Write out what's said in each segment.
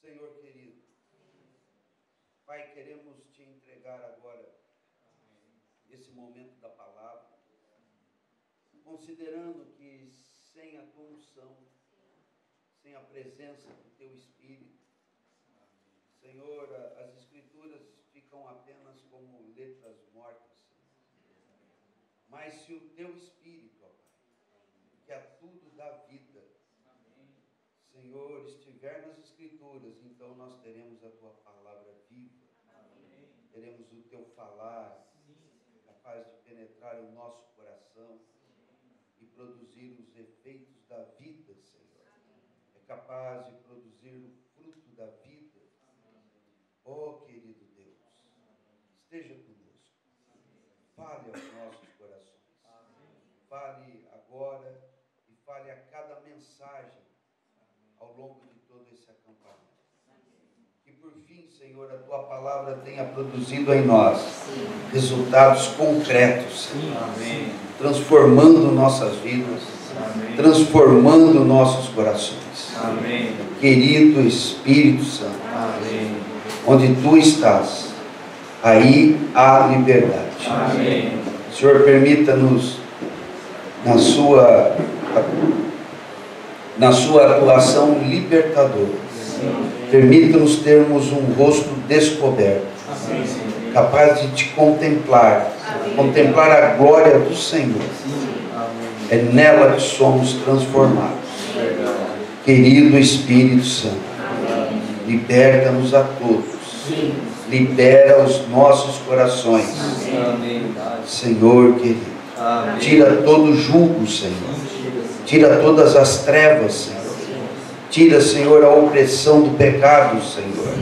Senhor querido. Pai, queremos te entregar agora esse momento da palavra, considerando que sem a tua unção, sem a presença do teu Espírito, Senhor, as Escrituras ficam apenas como letras mortas. Mas se o teu Espírito, ó Pai, que a tudo dá vida, Senhor, estiver nas Escrituras, então nós teremos a tua palavra viva. Amém. Teremos o teu falar, capaz de penetrar o nosso coração e produzir os efeitos da vida, Senhor. É capaz de produzir o fruto da vida. Oh, querido Deus, esteja conosco. Fale aos nossos corações. Fale agora e fale a cada mensagem ao longo de todo esse acampamento. Que por fim, Senhor, a tua palavra tenha produzido em nós resultados concretos, Senhor, transformando nossas vidas, transformando nossos corações. Amém. Querido Espírito Santo, onde tu estás, aí há liberdade. Amém. Senhor, permita-nos na sua atuação libertadora. Permita-nos termos um rosto descoberto, capaz de te contemplar, contemplar a glória do Senhor. É nela que somos transformados. Querido Espírito Santo, liberta-nos a todos, libera os nossos corações, Senhor querido. Tira todo julgo, Senhor. Tira todas as trevas, Senhor. Tira, Senhor, a opressão do pecado, Senhor.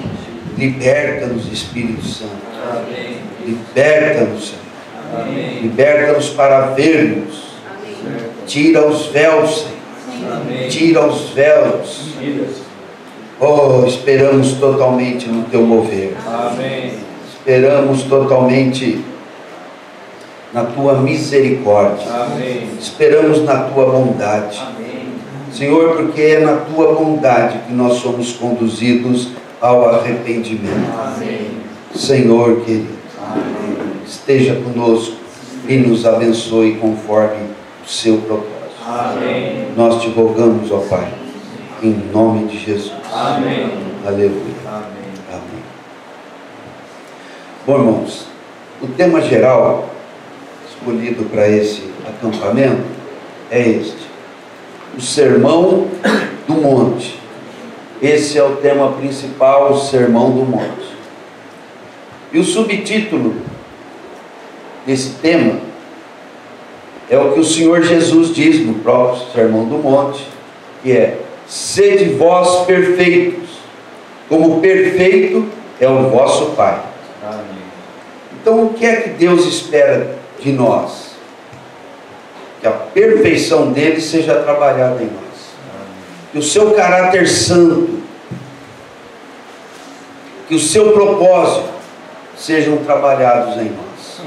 Liberta-nos, Espírito Santo. Amém. Liberta-nos, Senhor. Amém. Liberta-nos para vermos. Tira os véus, Senhor. Amém. Tira os véus. Oh, esperamos totalmente no teu mover. Amém. Esperamos totalmente na tua misericórdia. Amém. Esperamos na tua bondade. Amém. Senhor, porque é na tua bondade que nós somos conduzidos ao arrependimento. Amém. Senhor querido, amém, esteja conosco e nos abençoe conforme o seu propósito. Amém. Nós te rogamos, ó Pai, em nome de Jesus. Amém. Aleluia. Amém. Amém. Bom, irmãos, o tema geral escolhido para esse acampamento é este: o Sermão do Monte. Esse é o tema principal, o Sermão do Monte. E o subtítulo desse tema é o que o Senhor Jesus diz no próprio Sermão do Monte, que é: sede vós perfeitos, como perfeito é o vosso Pai. Amém. Então, o que é que Deus espera de nós? Que a perfeição dele seja trabalhada em nós. Que o seu caráter santo, que o seu propósito sejam trabalhados em nós.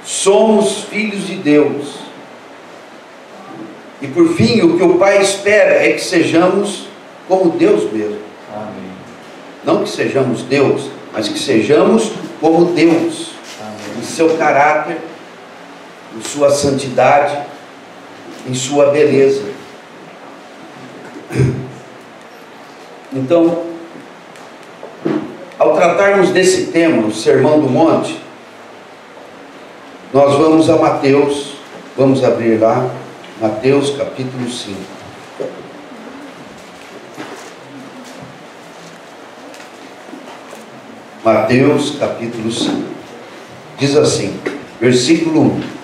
Somos filhos de Deus. E por fim, o que o Pai espera é que sejamos como Deus mesmo. Amém. Não que sejamos Deus, mas que sejamos como Deus. Amém. Em seu caráter, em sua santidade, em sua beleza. Então, ao tratarmos desse tema, o Sermão do Monte, nós vamos a Mateus, vamos abrir lá, Mateus capítulo 5. Mateus capítulo 5. Diz assim, versículo 1.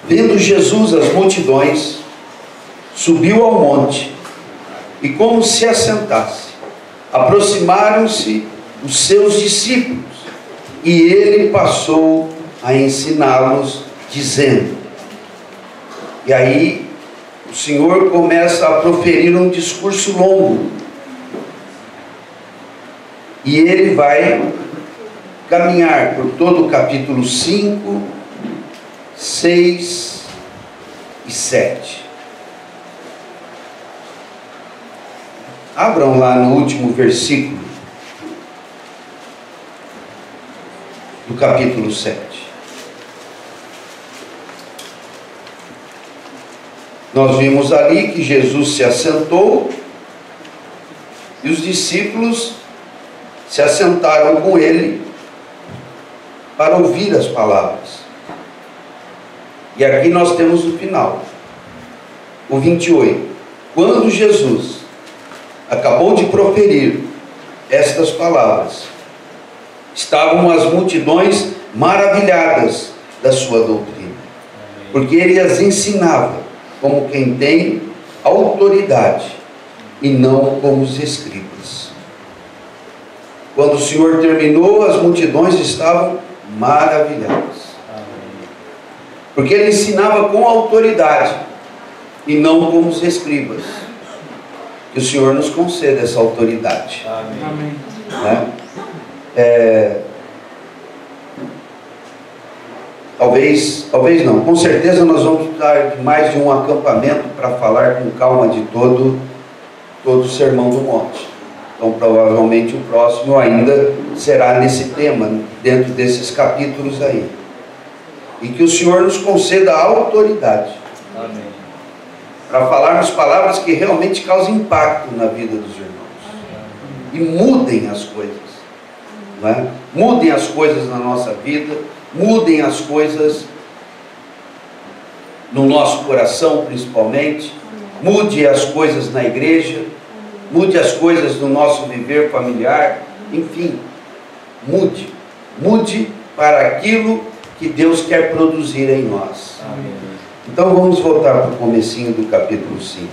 Vendo Jesus as multidões, subiu ao monte, e como se assentasse, aproximaram-se os seus discípulos, e ele passou a ensiná-los, dizendo... E aí o Senhor começa a proferir um discurso longo, e ele vai caminhar por todo o capítulo 5, 6 e 7. Abram lá no último versículo do capítulo 7. Nós vimos ali que Jesus se assentou e os discípulos se assentaram com ele para ouvir as palavras. E aqui nós temos o final, o 28. Quando Jesus acabou de proferir estas palavras, estavam as multidões maravilhadas da sua doutrina, porque ele as ensinava como quem tem autoridade e não como os escribas. Quando o Senhor terminou, as multidões estavam maravilhadas, porque ele ensinava com autoridade e não como os escribas. Que o Senhor nos conceda essa autoridade. Amém. Né? Talvez não, com certeza nós vamos precisar de mais de um acampamento para falar com calma de todo o Sermão do Monte. Então provavelmente o próximo ainda será nesse tema, dentro desses capítulos aí. E que o Senhor nos conceda a autoridade. Amém. Para falarmos palavras que realmente causem impacto na vida dos irmãos. E mudem as coisas. Não é? Mudem as coisas na nossa vida, mudem as coisas no nosso coração principalmente, mude as coisas na igreja, mude as coisas no nosso viver familiar, enfim, mude para aquilo que Deus quer produzir em nós. Amém. Então vamos voltar para o comecinho do capítulo 5.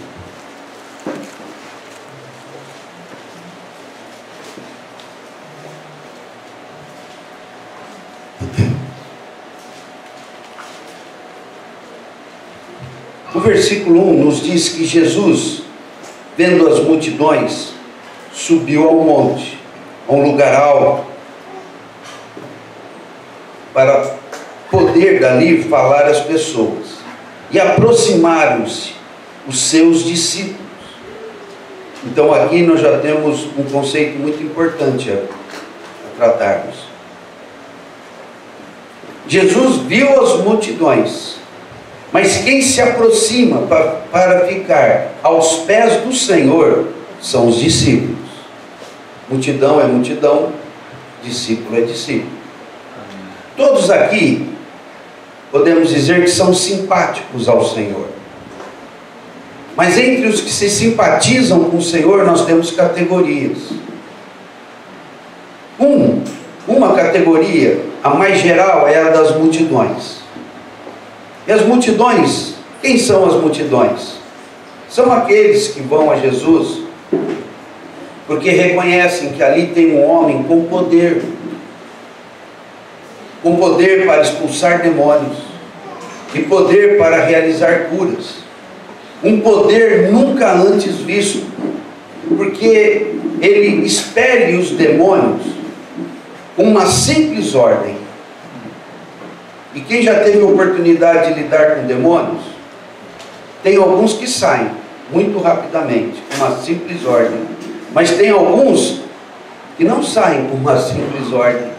O versículo 1 nos diz que Jesus, vendo as multidões, subiu ao monte, a um lugar alto, para poder dali falar às pessoas. E aproximaram-se os seus discípulos. Então aqui nós já temos um conceito muito importante a tratarmos. Jesus viu as multidões, mas quem se aproxima para ficar aos pés do Senhor são os discípulos. Multidão é multidão, discípulo é discípulo. Todos aqui podemos dizer que são simpáticos ao Senhor. Mas entre os que se simpatizam com o Senhor, nós temos categorias. Uma categoria, a mais geral, é a das multidões. E as multidões, quem são as multidões? São aqueles que vão a Jesus porque reconhecem que ali tem um homem com poder para expulsar demônios e poder para realizar curas, um poder nunca antes visto, porque ele expele os demônios com uma simples ordem. E quem já teve a oportunidade de lidar com demônios, tem alguns que saem muito rapidamente, com uma simples ordem, mas tem alguns que não saem com uma simples ordem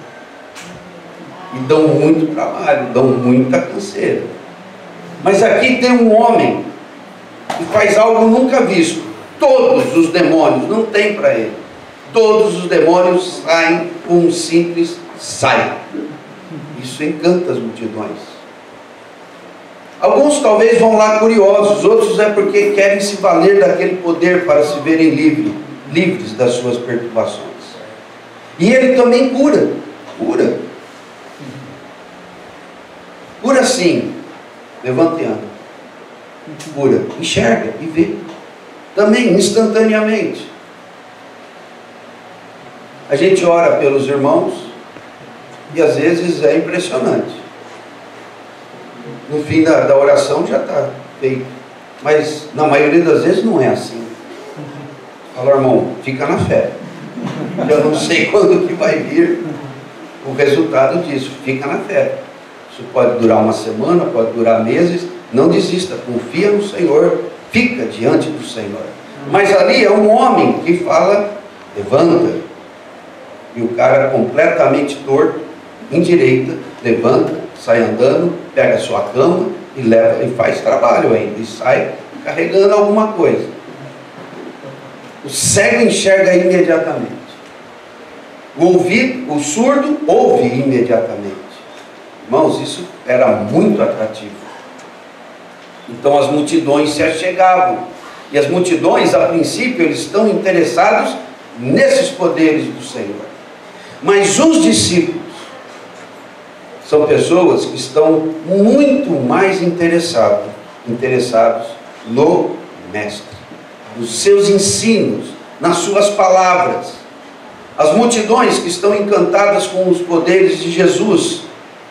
e dão muito trabalho, dão muita canseira. Mas aqui tem um homem que faz algo nunca visto. Todos os demônios, não tem para ele, todos os demônios saem com um simples sai. Isso encanta as multidões. Alguns talvez vão lá curiosos, outros é porque querem se valer daquele poder para se verem livres das suas perturbações. E ele também cura sim, levanteando, cura, enxerga e vê, também instantaneamente. A gente ora pelos irmãos e às vezes é impressionante. No fim da oração já está feito, mas na maioria das vezes não é assim. Fala, irmão, fica na fé. Eu não sei quando que vai vir o resultado disso, fica na fé. Isso pode durar uma semana, pode durar meses. Não desista, confia no Senhor, fica diante do Senhor. Mas ali é um homem que fala, levanta. E o cara completamente torto, endireita, levanta, sai andando, pega a sua cama e leva, e faz trabalho ainda, e sai carregando alguma coisa. O cego enxerga imediatamente. O surdo ouve imediatamente. Irmãos, isso era muito atrativo. Então as multidões se achegavam. E as multidões, a princípio, eles estão interessados nesses poderes do Senhor. Mas os discípulos são pessoas que estão muito mais interessados no Mestre, nos seus ensinos, nas suas palavras. As multidões que estão encantadas com os poderes de Jesus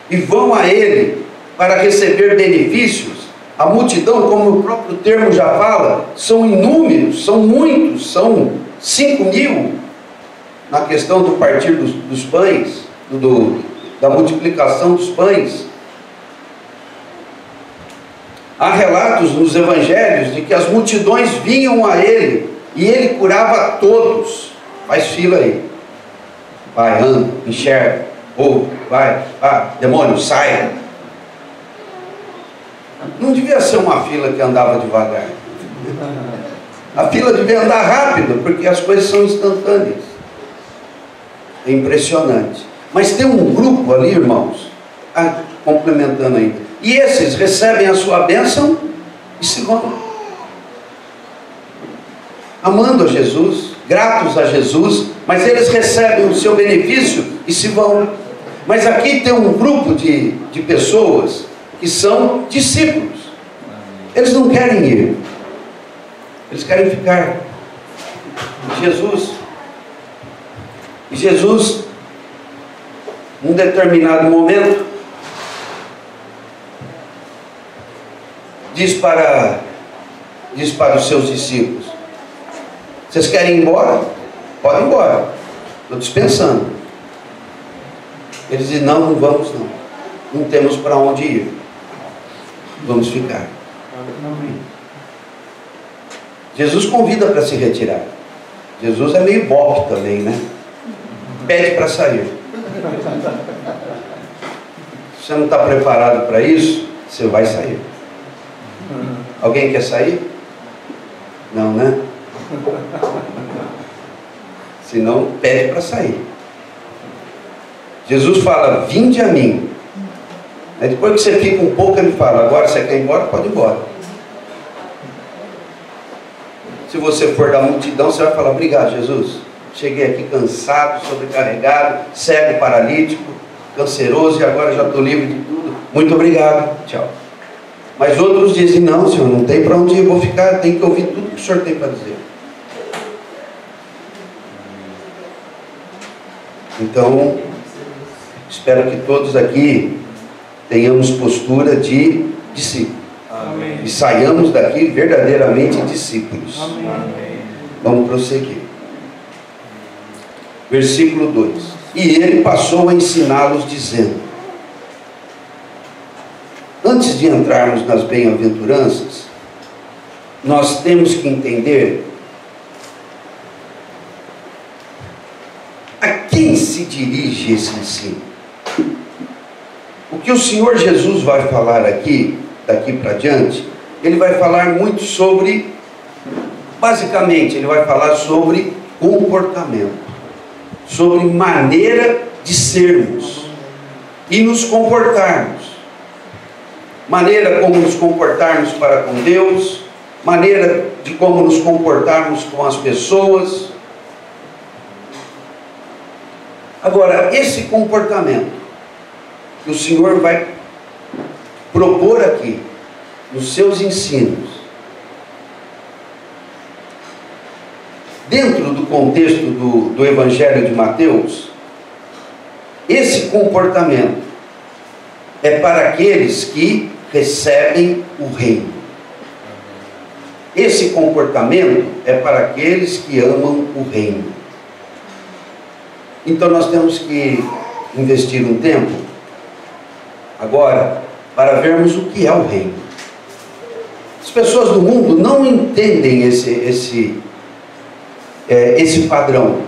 e vão a Ele para receber benefícios. A multidão, como o próprio termo já fala, são inúmeros, são muitos, são 5.000 na questão do partir dos pães, da multiplicação dos pães. Há relatos nos evangelhos de que as multidões vinham a Ele e Ele curava a todos. Faz fila aí. Vai, anda, enxerga, ouve, vai, demônio, sai. Não devia ser uma fila que andava devagar. A fila devia andar rápido, porque as coisas são instantâneas. É impressionante. Mas tem um grupo ali, irmãos, complementando ainda. E esses recebem a sua bênção e se vão. Amando a Jesus, gratos a Jesus, mas eles recebem o seu benefício e se vão. Mas aqui tem um grupo de pessoas que são discípulos. Eles não querem ir, eles querem ficar. E Jesus, num determinado momento, diz para os seus discípulos: vocês querem ir embora? Pode ir embora, estou dispensando. Eles dizem: não vamos não. Não temos para onde ir. Vamos ficar. Jesus convida para se retirar. Jesus é meio bope também, né? Pede para sair. Se você não está preparado para isso, você vai sair. Alguém quer sair? Não, né? Se não, pede para sair. Jesus fala: vinde a mim. Aí depois que você fica um pouco, ele fala: agora você quer ir embora? Pode ir embora. Se você for da multidão, você vai falar: obrigado, Jesus. Cheguei aqui cansado, sobrecarregado, cego, paralítico, canceroso, e agora já estou livre de tudo. Muito obrigado. Tchau. Mas outros dizem: não, Senhor, não tem para onde ir, vou ficar, tenho que ouvir tudo que o Senhor tem para dizer. Então, espero que todos aqui tenhamos postura de discípulo. Amém. E saiamos daqui verdadeiramente discípulos. Amém. Vamos prosseguir. Versículo 2: e ele passou a ensiná-los, dizendo... Antes de entrarmos nas bem-aventuranças, nós temos que entender a quem se dirige esse ensino. O que o Senhor Jesus vai falar aqui, daqui para diante, ele vai falar muito sobre, basicamente, ele vai falar sobre comportamento, sobre maneira de sermos e nos comportarmos. Maneira como nos comportarmos para com Deus, maneira de como nos comportarmos com as pessoas. Agora, esse comportamento que o Senhor vai propor aqui, nos seus ensinos, dentro do contexto do Evangelho de Mateus, esse comportamento é para aqueles que recebem o reino. Esse comportamento é para aqueles que amam o reino. Então nós temos que investir um tempo agora para vermos o que é o reino. As pessoas do mundo não entendem esse padrão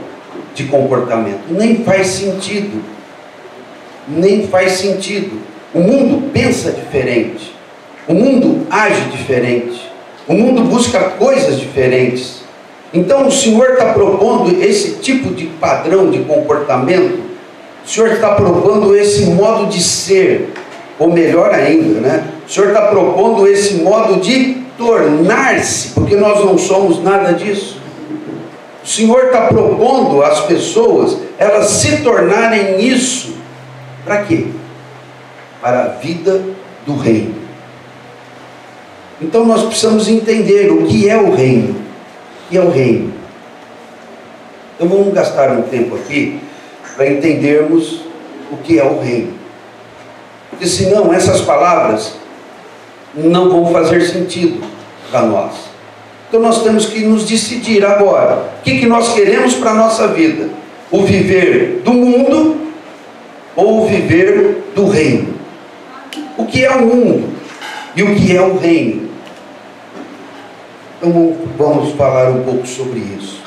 de comportamento. Nem faz sentido. Nem faz sentido. O mundo pensa diferente. O mundo age diferente. O mundo busca coisas diferentes. Então o Senhor está propondo esse tipo de padrão de comportamento. O Senhor está propondo esse modo de ser. Ou melhor ainda, né? O Senhor está propondo esse modo de tornar-se, porque nós não somos nada disso. O Senhor está propondo às pessoas, elas se tornarem isso. Para quê? Para a vida do reino. Então nós precisamos entender o que é o reino. O que é o reino? Então vamos gastar um tempo aqui para entendermos o que é o reino. Porque senão essas palavras não vão fazer sentido para nós. Então nós temos que nos decidir agora. O que nós queremos para a nossa vida? O viver do mundo ou o viver do reino? O que é o mundo e o que é o reino? Então vamos falar um pouco sobre isso.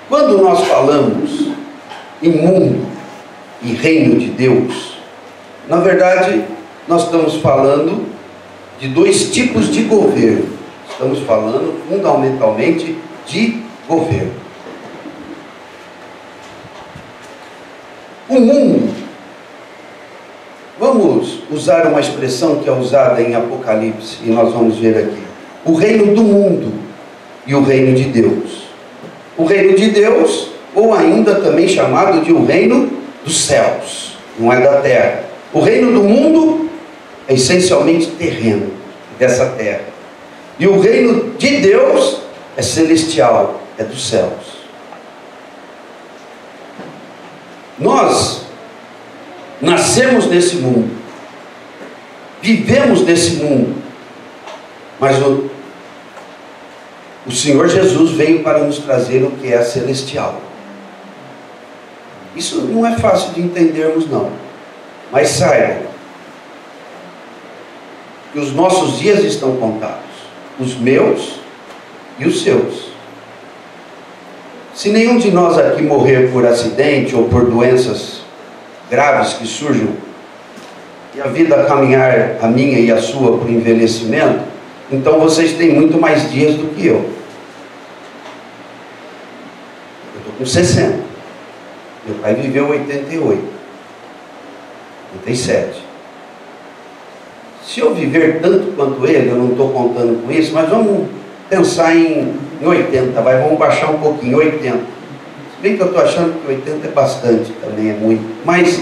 Quando nós falamos em mundo e reino de Deus, na verdade nós estamos falando de dois tipos de governo. Estamos falando fundamentalmente de governo. O mundo, vamos usar uma expressão que é usada em Apocalipse, e nós vamos ver aqui: o reino do mundo e o reino de Deus. O reino de Deus, ou ainda também chamado de o reino dos céus, não é da terra. O reino do mundo é essencialmente terreno, dessa terra. E o reino de Deus é celestial, é dos céus. Nós nascemos nesse mundo, vivemos nesse mundo, mas o Senhor Jesus veio para nos trazer o que é celestial. Isso não é fácil de entendermos, não. Mas saibam que os nossos dias estão contados, os meus e os seus. Se nenhum de nós aqui morrer por acidente ou por doenças graves que surjam, e a vida caminhar, a minha e a sua, por envelhecimento, então vocês têm muito mais dias do que eu. Eu estou com 60. Meu pai viveu 88, 87. Se eu viver tanto quanto ele, eu não estou contando com isso, mas vamos pensar em 80, vamos baixar um pouquinho, 80. Se bem que eu estou achando que 80 é bastante, também é muito, mas...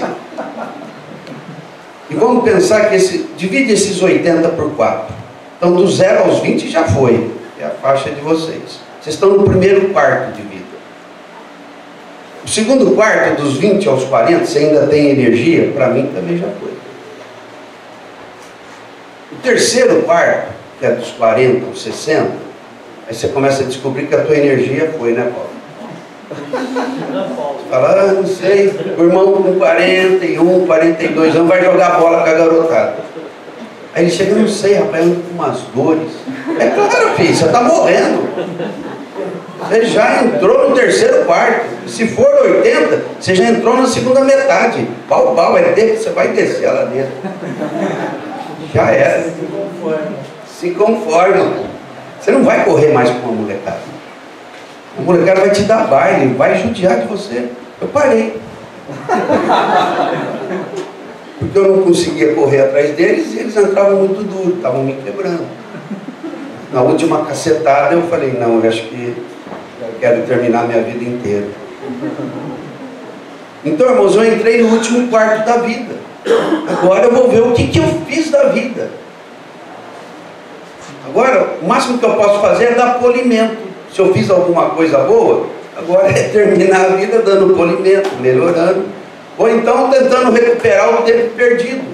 E vamos pensar que divide esses 80 por 4. Então do 0 aos 20 já foi, é a faixa de vocês. Vocês estão no primeiro quarto de vida. O segundo quarto, dos 20 aos 40, você ainda tem energia? Para mim também já foi. O terceiro quarto, que é dos 40 aos 60, aí você começa a descobrir que a tua energia foi, né, Paulo? Você fala, não sei, o irmão com 41, 42 anos vai jogar bola com a garotada. Aí ele chega, não sei, rapaz, eu ando com umas dores. É claro, filho, você está morrendo. Você já entrou no terceiro quarto. Se for 80, você já entrou na segunda metade. Pau, você vai descer lá dentro. Já era. Se conforma. Você não vai correr mais com uma molecada. A molecada vai te dar baile, vai judiar de você. Eu parei. Porque eu não conseguia correr atrás deles e eles entravam muito duro, estavam me quebrando. Na última cacetada eu falei, não, eu acho que eu quero terminar minha vida inteira. Então, irmãos, eu entrei no último quarto da vida. Agora eu vou ver o que eu fiz da vida. Agora, o máximo que eu posso fazer é dar polimento. Se eu fiz alguma coisa boa, agora é terminar a vida dando polimento, melhorando. Ou então tentando recuperar o tempo perdido.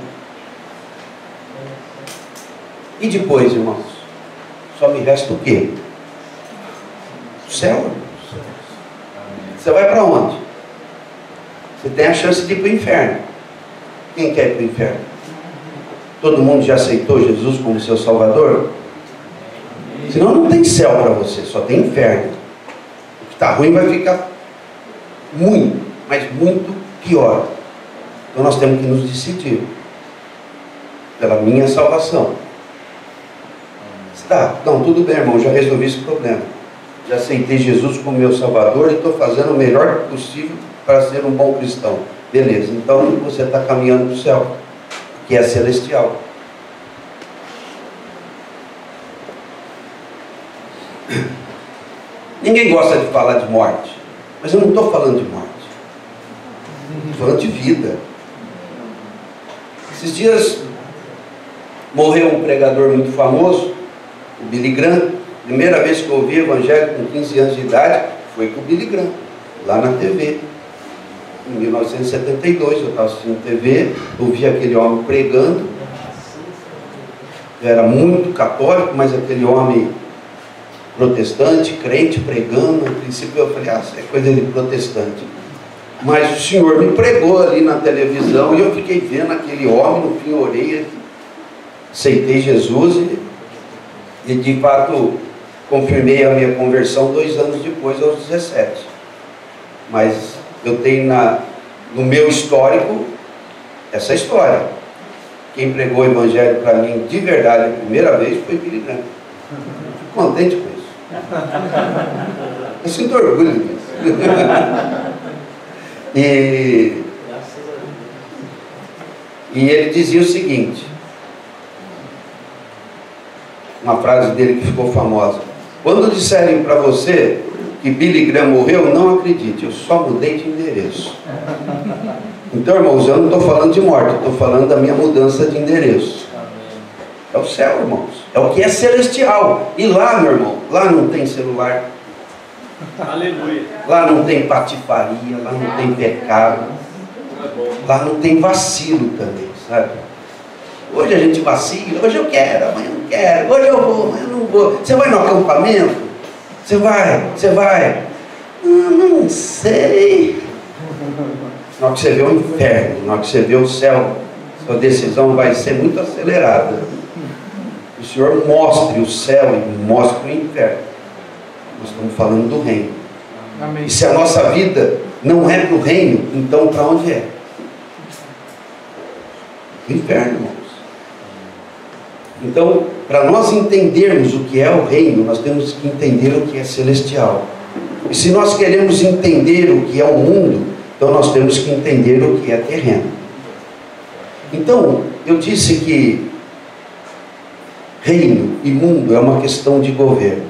E depois, irmãos, só me resta o quê? O céu. Você vai para onde? Você tem a chance de ir para o inferno. Quem quer ir para o inferno? Todo mundo já aceitou Jesus como seu Salvador? Senão não tem céu para você, só tem inferno. O que está ruim vai ficar muito, mas muito pior. Então nós temos que nos decidir pela minha salvação. Tá, então tudo bem, irmão, já resolvi esse problema. Já aceitei Jesus como meu Salvador e estou fazendo o melhor possível para ser um bom cristão. Beleza, então você está caminhando para o céu, que é celestial. Ninguém gosta de falar de morte, mas eu não estou falando de morte, estou falando de vida. Esses dias morreu um pregador muito famoso, o Billy Graham. Primeira vez que eu ouvi evangelho com 15 anos de idade foi com o Billy Graham, lá na TV. Em 1972 eu estava assistindo TV, ouvi aquele homem pregando. Eu era muito católico, mas aquele homem protestante, crente, pregando. No princípio eu falei, isso é coisa de protestante. Mas o Senhor me pregou ali na televisão e eu fiquei vendo aquele homem, no fim orei, aceitei Jesus e de fato confirmei a minha conversão 2 anos depois, aos 17. Mas eu tenho no meu histórico essa história. Quem pregou o evangelho para mim de verdade a primeira vez foi Billy Graham. Fico contente com isso. Eu sinto orgulho disso. E ele dizia o seguinte, uma frase dele que ficou famosa: quando disserem para você que Billy Graham morreu, não acredite, eu só mudei de endereço. Então, irmãos, eu não estou falando de morte, eu estou falando da minha mudança de endereço. É o céu, irmãos, é o que é celestial. E lá, meu irmão, lá não tem celular, aleluia, lá não tem patifaria, lá não tem pecado, lá não tem vacilo também, sabe? Hoje a gente vacila, hoje eu quero, amanhã eu não quero, hoje eu vou, amanhã eu não vou. Você vai no acampamento? Você vai? Não sei. Na hora que você vê o inferno, na hora que você vê o céu, sua decisão vai ser muito acelerada. O Senhor mostre o céu e mostre o inferno. Nós estamos falando do reino. amém. E se a nossa vida não é para o reino, então para onde é? O inferno, irmãos. Então, para nós entendermos o que é o reino, nós temos que entender o que é celestial. E se nós queremos entender o que é o mundo, então nós temos que entender o que é terreno. Então, eu disse que reino e mundo é uma questão de governo.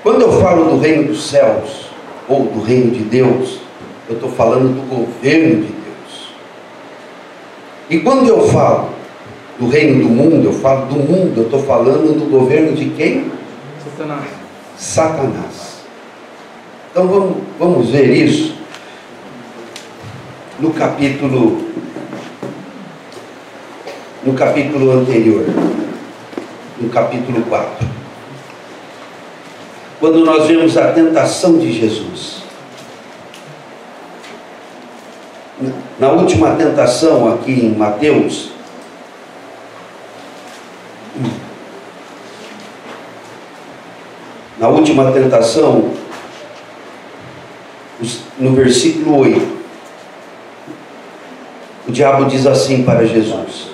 Quando eu falo do reino dos céus, ou do reino de Deus, eu estou falando do governo de Deus. E quando eu falo do reino do mundo, eu falo do mundo, eu estou falando do governo de quem? Satanás. Então vamos ver isso no capítulo anterior, no capítulo 4. Quando nós vemos a tentação de Jesus. Na última tentação aqui em Mateus, na última tentação, no versículo 8, o diabo diz assim para Jesus: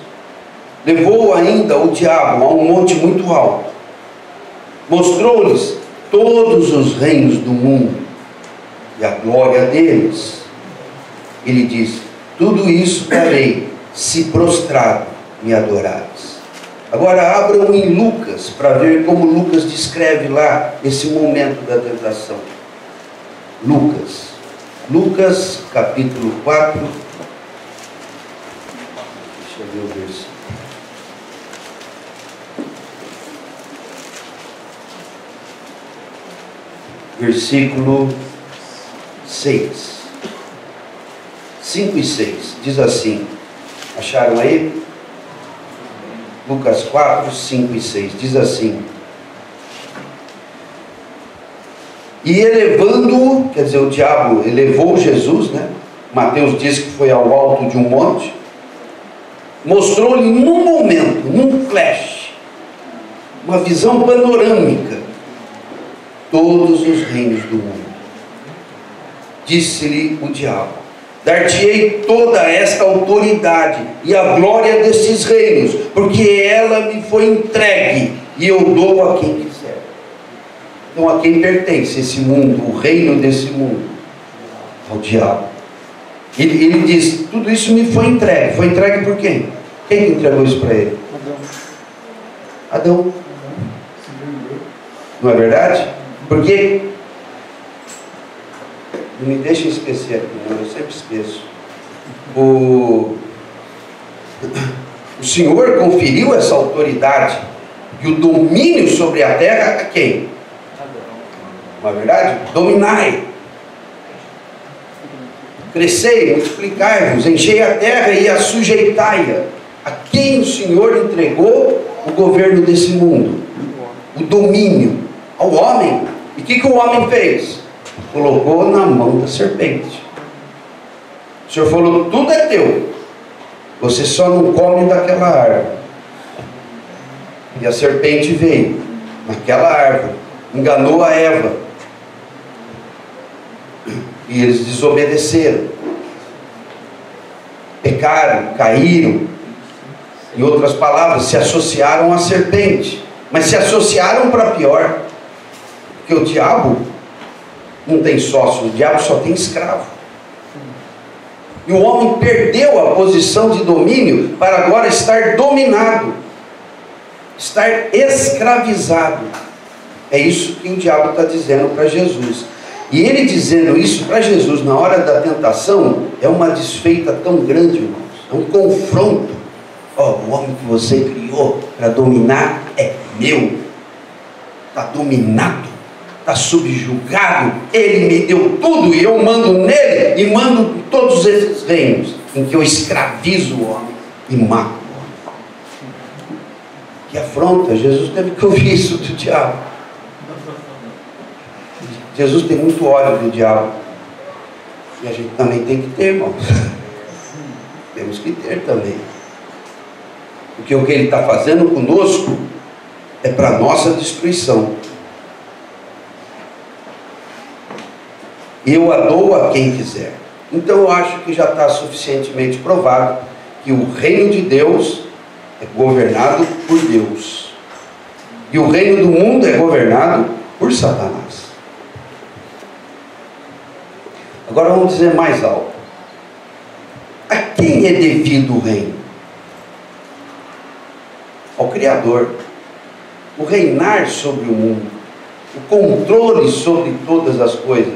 levou ainda o diabo a um monte muito alto, mostrou-lhes todos os reinos do mundo e a glória deles. Ele diz: tudo isso darei, se prostrado me adorares. Agora abram em Lucas, para ver como Lucas descreve lá esse momento da tentação. Lucas capítulo 4. Deixa eu ver o versículo. Versículo 6. 5 e 6. Diz assim. Acharam aí? Lucas 4, 5 e 6. Diz assim: e elevando-o, quer dizer, o diabo elevou Jesus, né? Mateus diz que foi ao alto de um monte. mostrou-lhe num momento, num flash, uma visão panorâmica, todos os reinos do mundo. Disse-lhe o diabo: dar-te-ei toda esta autoridade e a glória destes reinos, porque ela me foi entregue e eu dou a quem quiser. Então a quem pertence esse mundo, o reino desse mundo? Ao diabo. Ele diz: tudo isso me foi entregue. Foi entregue por quem? Quem entregou isso para ele? Adão. Não é verdade? Porque, não me deixem esquecer aqui, não, eu sempre esqueço. O Senhor conferiu essa autoridade e o domínio sobre a terra a quem? Não é verdade? Dominai, crescei, multiplicai-vos, enchei a terra e a sujeitai-a. A quem o Senhor entregou o governo desse mundo? O domínio ao homem. E o que o homem fez? Colocou na mão da serpente. O Senhor falou: tudo é teu, você só não come daquela árvore. E a serpente veio naquela árvore, enganou a Eva, e eles desobedeceram, pecaram, caíram. Em outras palavras, se associaram à serpente, mas se associaram para pior, porque o diabo não tem sócio, o diabo só tem escravo. E o homem perdeu a posição de domínio para agora estar dominado, estar escravizado. É isso que o diabo está dizendo para Jesus. E ele dizendo isso para Jesus na hora da tentação é uma desfeita tão grande, irmãos. É um confronto. O homem que você criou para dominar é meu. Está dominado, está subjugado. Ele me deu tudo e eu mando nele e mando todos esses reinos em que eu escravizo o homem e mato o homem. Que afronta. Jesus teve que ouvir isso do diabo. Jesus tem muito ódio do diabo. E a gente também tem que ter, irmãos. Temos que ter também. Porque o que ele está fazendo conosco é para nossa destruição. Eu a dou a quem quiser. Então eu acho que já está suficientemente provado que o reino de Deus é governado por Deus. E o reino do mundo é governado por Satanás. Agora vamos dizer mais algo. A quem é devido o reino? Ao Criador. O reinar sobre o mundo, o controle sobre todas as coisas,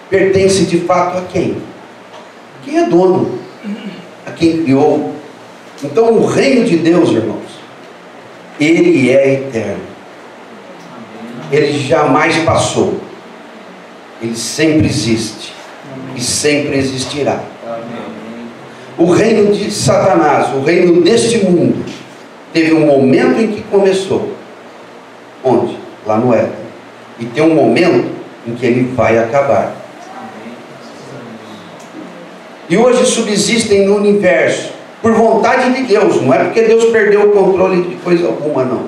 pertence de fato a quem? Quem é dono? A quem criou. Então o reino de Deus, irmãos, ele é eterno. Ele jamais passou. Ele sempre existe. E sempre existirá. O reino de Satanás, o reino deste mundo, teve um momento em que começou. Onde? Lá no Éden. E tem um momento em que ele vai acabar. E hoje subsistem no universo, por vontade de Deus, não é porque Deus perdeu o controle de coisa alguma, não.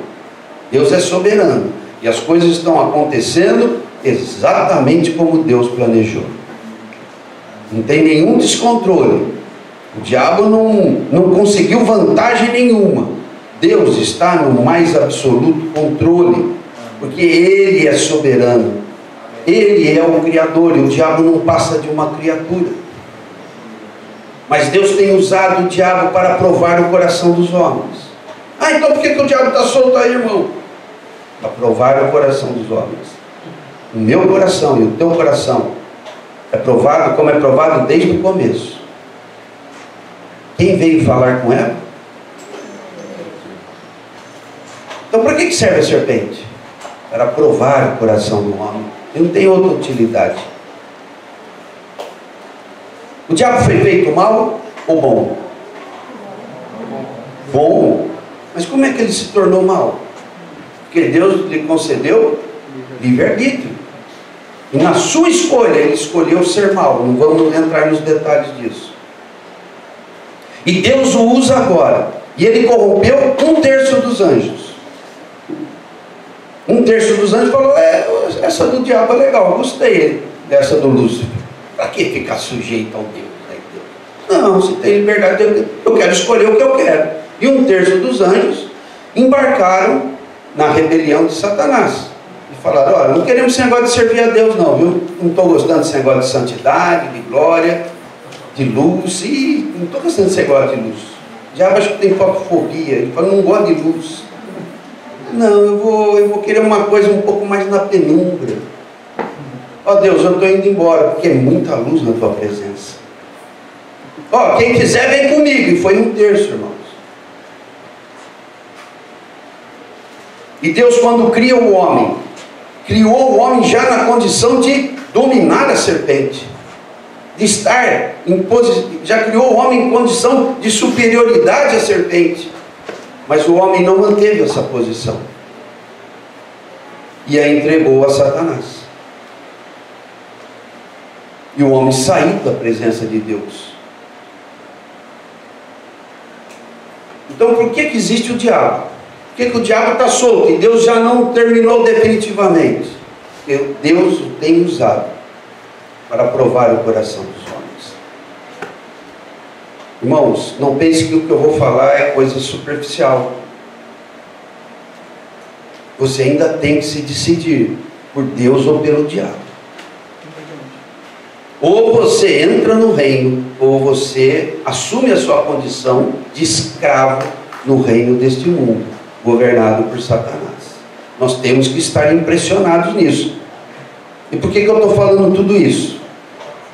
Deus é soberano. E as coisas estão acontecendo exatamente como Deus planejou. Não tem nenhum descontrole. O diabo não conseguiu vantagem nenhuma. Deus está no mais absoluto controle, porque Ele é soberano. Ele é o Criador, e o diabo não passa de uma criatura. Mas Deus tem usado o diabo para provar o coração dos homens. Então por que o diabo está solto aí, irmão? Para provar o coração dos homens. O meu coração e o teu coração é provado como é provado desde o começo. Quem veio falar com ela? Então para que serve a serpente? Para provar o coração do homem. Não tem outra utilidade. O diabo foi feito mal ou bom? Bom. Mas como é que ele se tornou mal? Porque Deus lhe concedeu livre-arbítrio. E na sua escolha, ele escolheu ser mal. Não vamos entrar nos detalhes disso. E Deus o usa agora. E ele corrompeu 1/3 dos anjos. 1/3 dos anjos falou: essa do diabo é legal, gostei dessa do Lúcifer. Para que ficar sujeito ao Deus? Não, se tem liberdade, eu quero escolher o que eu quero. E 1/3 dos anjos embarcaram na rebelião de Satanás. E falaram: olha, não queremos esse negócio de servir a Deus não, viu? Não estou gostando desse negócio de santidade, de glória, de luz. E não estou gostando desse negócio de luz. O diabo acho que tem fobia. Ele fala: não gosto de luz. Não, eu vou querer uma coisa um pouco mais na penumbra. Ó Deus, eu estou indo embora, porque é muita luz na tua presença. Ó, quem quiser vem comigo. E foi 1/3, irmãos. E Deus, quando cria o homem, criou o homem já na condição de dominar a serpente, de estar em posição, já criou o homem em condição de superioridade à serpente. Mas o homem não manteve essa posição e a entregou a Satanás. E o homem saiu da presença de Deus. Então por que existe o diabo? Por que o diabo está solto e Deus já não terminou definitivamente? Porque Deus o tem usado para provar o coração dos homens. Irmãos, não pense que o que eu vou falar é coisa superficial. Você ainda tem que se decidir por Deus ou pelo diabo. Ou você entra no reino, ou você assume a sua condição de escravo no reino deste mundo, governado por Satanás. Nós temos que estar impressionados nisso. E por que eu estou falando tudo isso?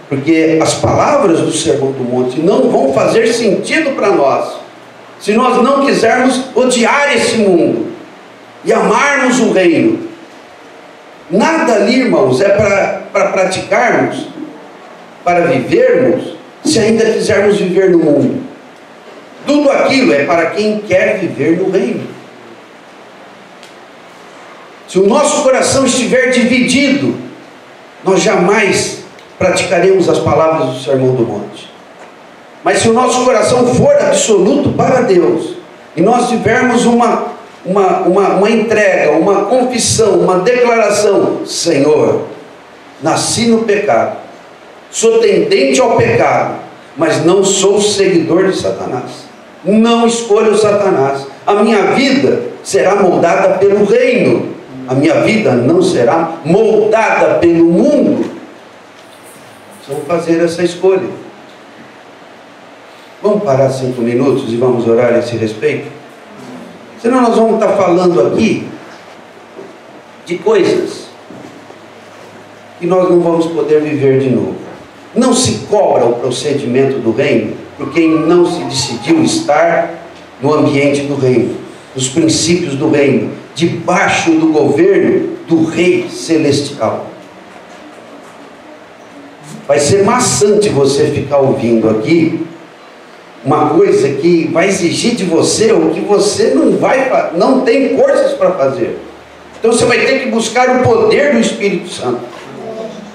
Porque as palavras do Sermão do Monte não vão fazer sentido para nós se nós não quisermos odiar esse mundo e amarmos o reino. Nada ali, irmãos, é para praticarmos, para vivermos, se ainda quisermos viver no mundo. Tudo aquilo é para quem quer viver no reino. Se o nosso coração estiver dividido, nós jamais praticaremos as palavras do Sermão do Monte. Mas se o nosso coração for absoluto para Deus, e nós tivermos uma entrega, uma confissão, uma declaração: Senhor, nasci no pecado, sou tendente ao pecado, mas não sou seguidor de Satanás, não escolho Satanás, a minha vida será moldada pelo reino, a minha vida não será moldada pelo mundo. Vamos fazer essa escolha. Vamos parar 5 minutos e vamos orar a esse respeito? Senão nós vamos estar falando aqui de coisas que nós não vamos poder viver de novo. Não se cobra o procedimento do reino por quem não se decidiu estar no ambiente do reino, nos princípios do reino, debaixo do governo do Rei Celestial. Vai ser maçante você ficar ouvindo aqui uma coisa que vai exigir de você o que você não tem forças para fazer. Então você vai ter que buscar o poder do Espírito Santo.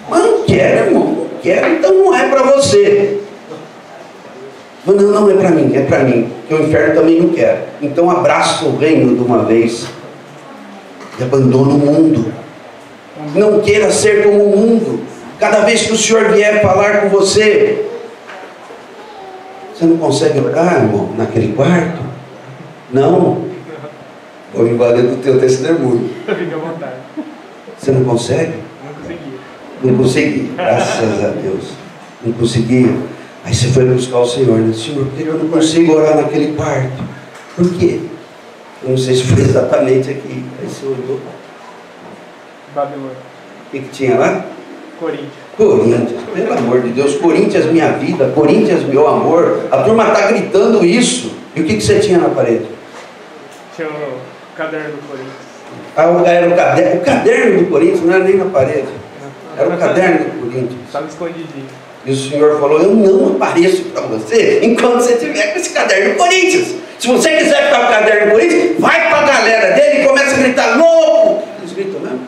Mas não quero, irmão, não quero, então não é para você. Não é para mim, é para mim, que o inferno também não quer. Então abraça o reino de uma vez e abandona o mundo. Não queira ser como o mundo. Cada vez que o Senhor vier falar com você, você não consegue orar, irmão, naquele quarto? Não. Vou me valer do teu testemunho. Fica à vontade. Você não consegue? Não consegui. Não consegui, graças a Deus. Não conseguia. Aí você foi buscar o Senhor, né? Senhor, por que eu não consigo orar naquele quarto? Por quê? Eu não sei se foi exatamente aqui. Aí você olhou. Babilônia. O que tinha lá? Corinthians, pelo amor de Deus. Corinthians, minha vida. Corinthians, meu amor. A turma está gritando isso. E o que você tinha na parede? Tinha o caderno do Corinthians. Era o caderno do Corinthians, não era nem na parede. Era o caderno do Corinthians. Estava escondidinho. E o Senhor falou: eu não apareço para você enquanto você estiver com esse caderno do Corinthians. Se você quiser ficar com o caderno do Corinthians, vai para a galera dele e começa a gritar: louco! Eles gritam mesmo?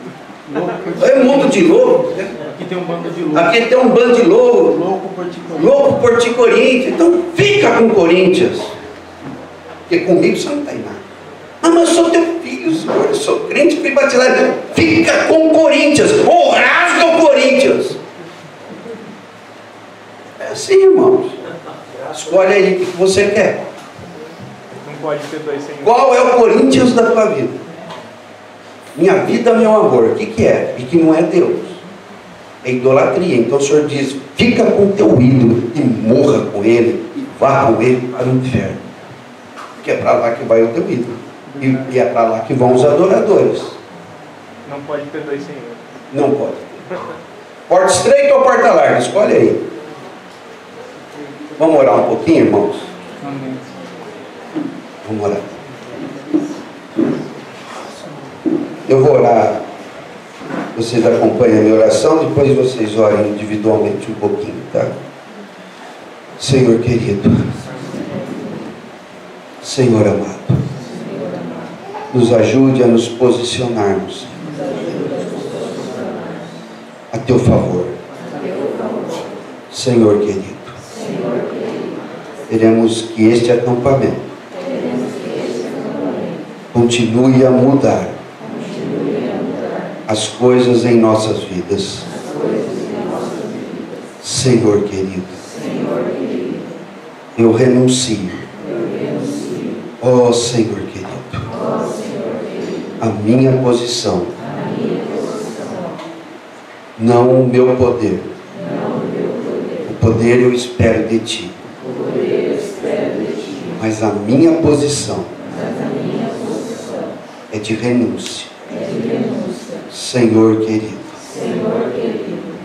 É um mundo de louco, né? Aqui tem um bando de louco. Aqui tem um bando de louco. Louco por ti, Corinthians. Louco por ti, Corinthians. Então fica com Corinthians. Porque comigo você não tem nada. Ah, mas eu sou teu filho, Senhor. Eu sou crente, fui batizado. Fica com Corinthians. Ou rasga o Corinthians. É assim, irmãos. Escolhe aí o que você quer. Não pode ter dois senhores. Qual é o Corinthians da tua vida? Minha vida, meu amor. O que é? E que não é Deus. É idolatria. Então o Senhor diz: fica com o teu ídolo e morra com ele e vá com ele para o inferno. Porque é para lá que vai o teu ídolo. E é para lá que vão os adoradores. Não pode ter dois senhores. Não pode. Porta estreita ou porta larga? Escolhe aí. Vamos orar um pouquinho, irmãos? Amém. Vamos orar. Eu vou orar. Vocês acompanham a minha oração, depois vocês orem individualmente um pouquinho, tá? Senhor querido, Senhor amado, nos ajude a nos posicionarmos a teu favor. Senhor querido, queremos que este acampamento continue a mudar as coisas em nossas vidas. Senhor querido, eu renuncio, ó Senhor querido, a minha posição, não o meu poder. O poder eu espero de ti, mas a minha posição é de renúncia. Senhor querido,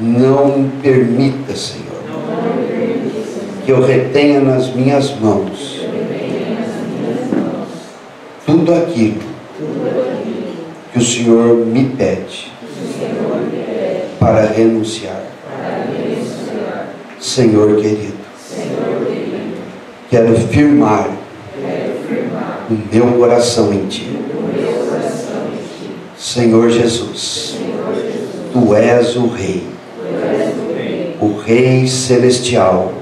não me permita, Senhor, que eu retenha nas minhas mãos tudo aquilo que o Senhor me pede para renunciar. Senhor querido, quero firmar o meu coração em ti. Senhor Jesus, tu és o Rei, o Rei Celestial,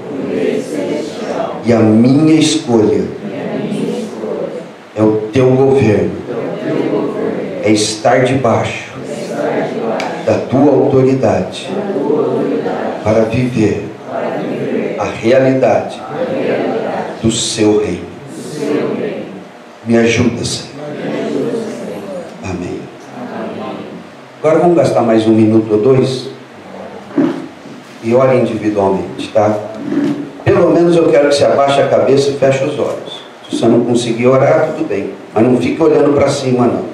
e a minha escolha é o teu governo, é estar debaixo da tua autoridade para viver a realidade do seu reino. Me ajuda, Senhor. Amém. Agora vamos gastar mais 1 minuto ou 2 e ore individualmente, tá? Pelo menos eu quero que você abaixe a cabeça e feche os olhos. Se você não conseguir orar, tudo bem, mas não fique olhando para cima, não.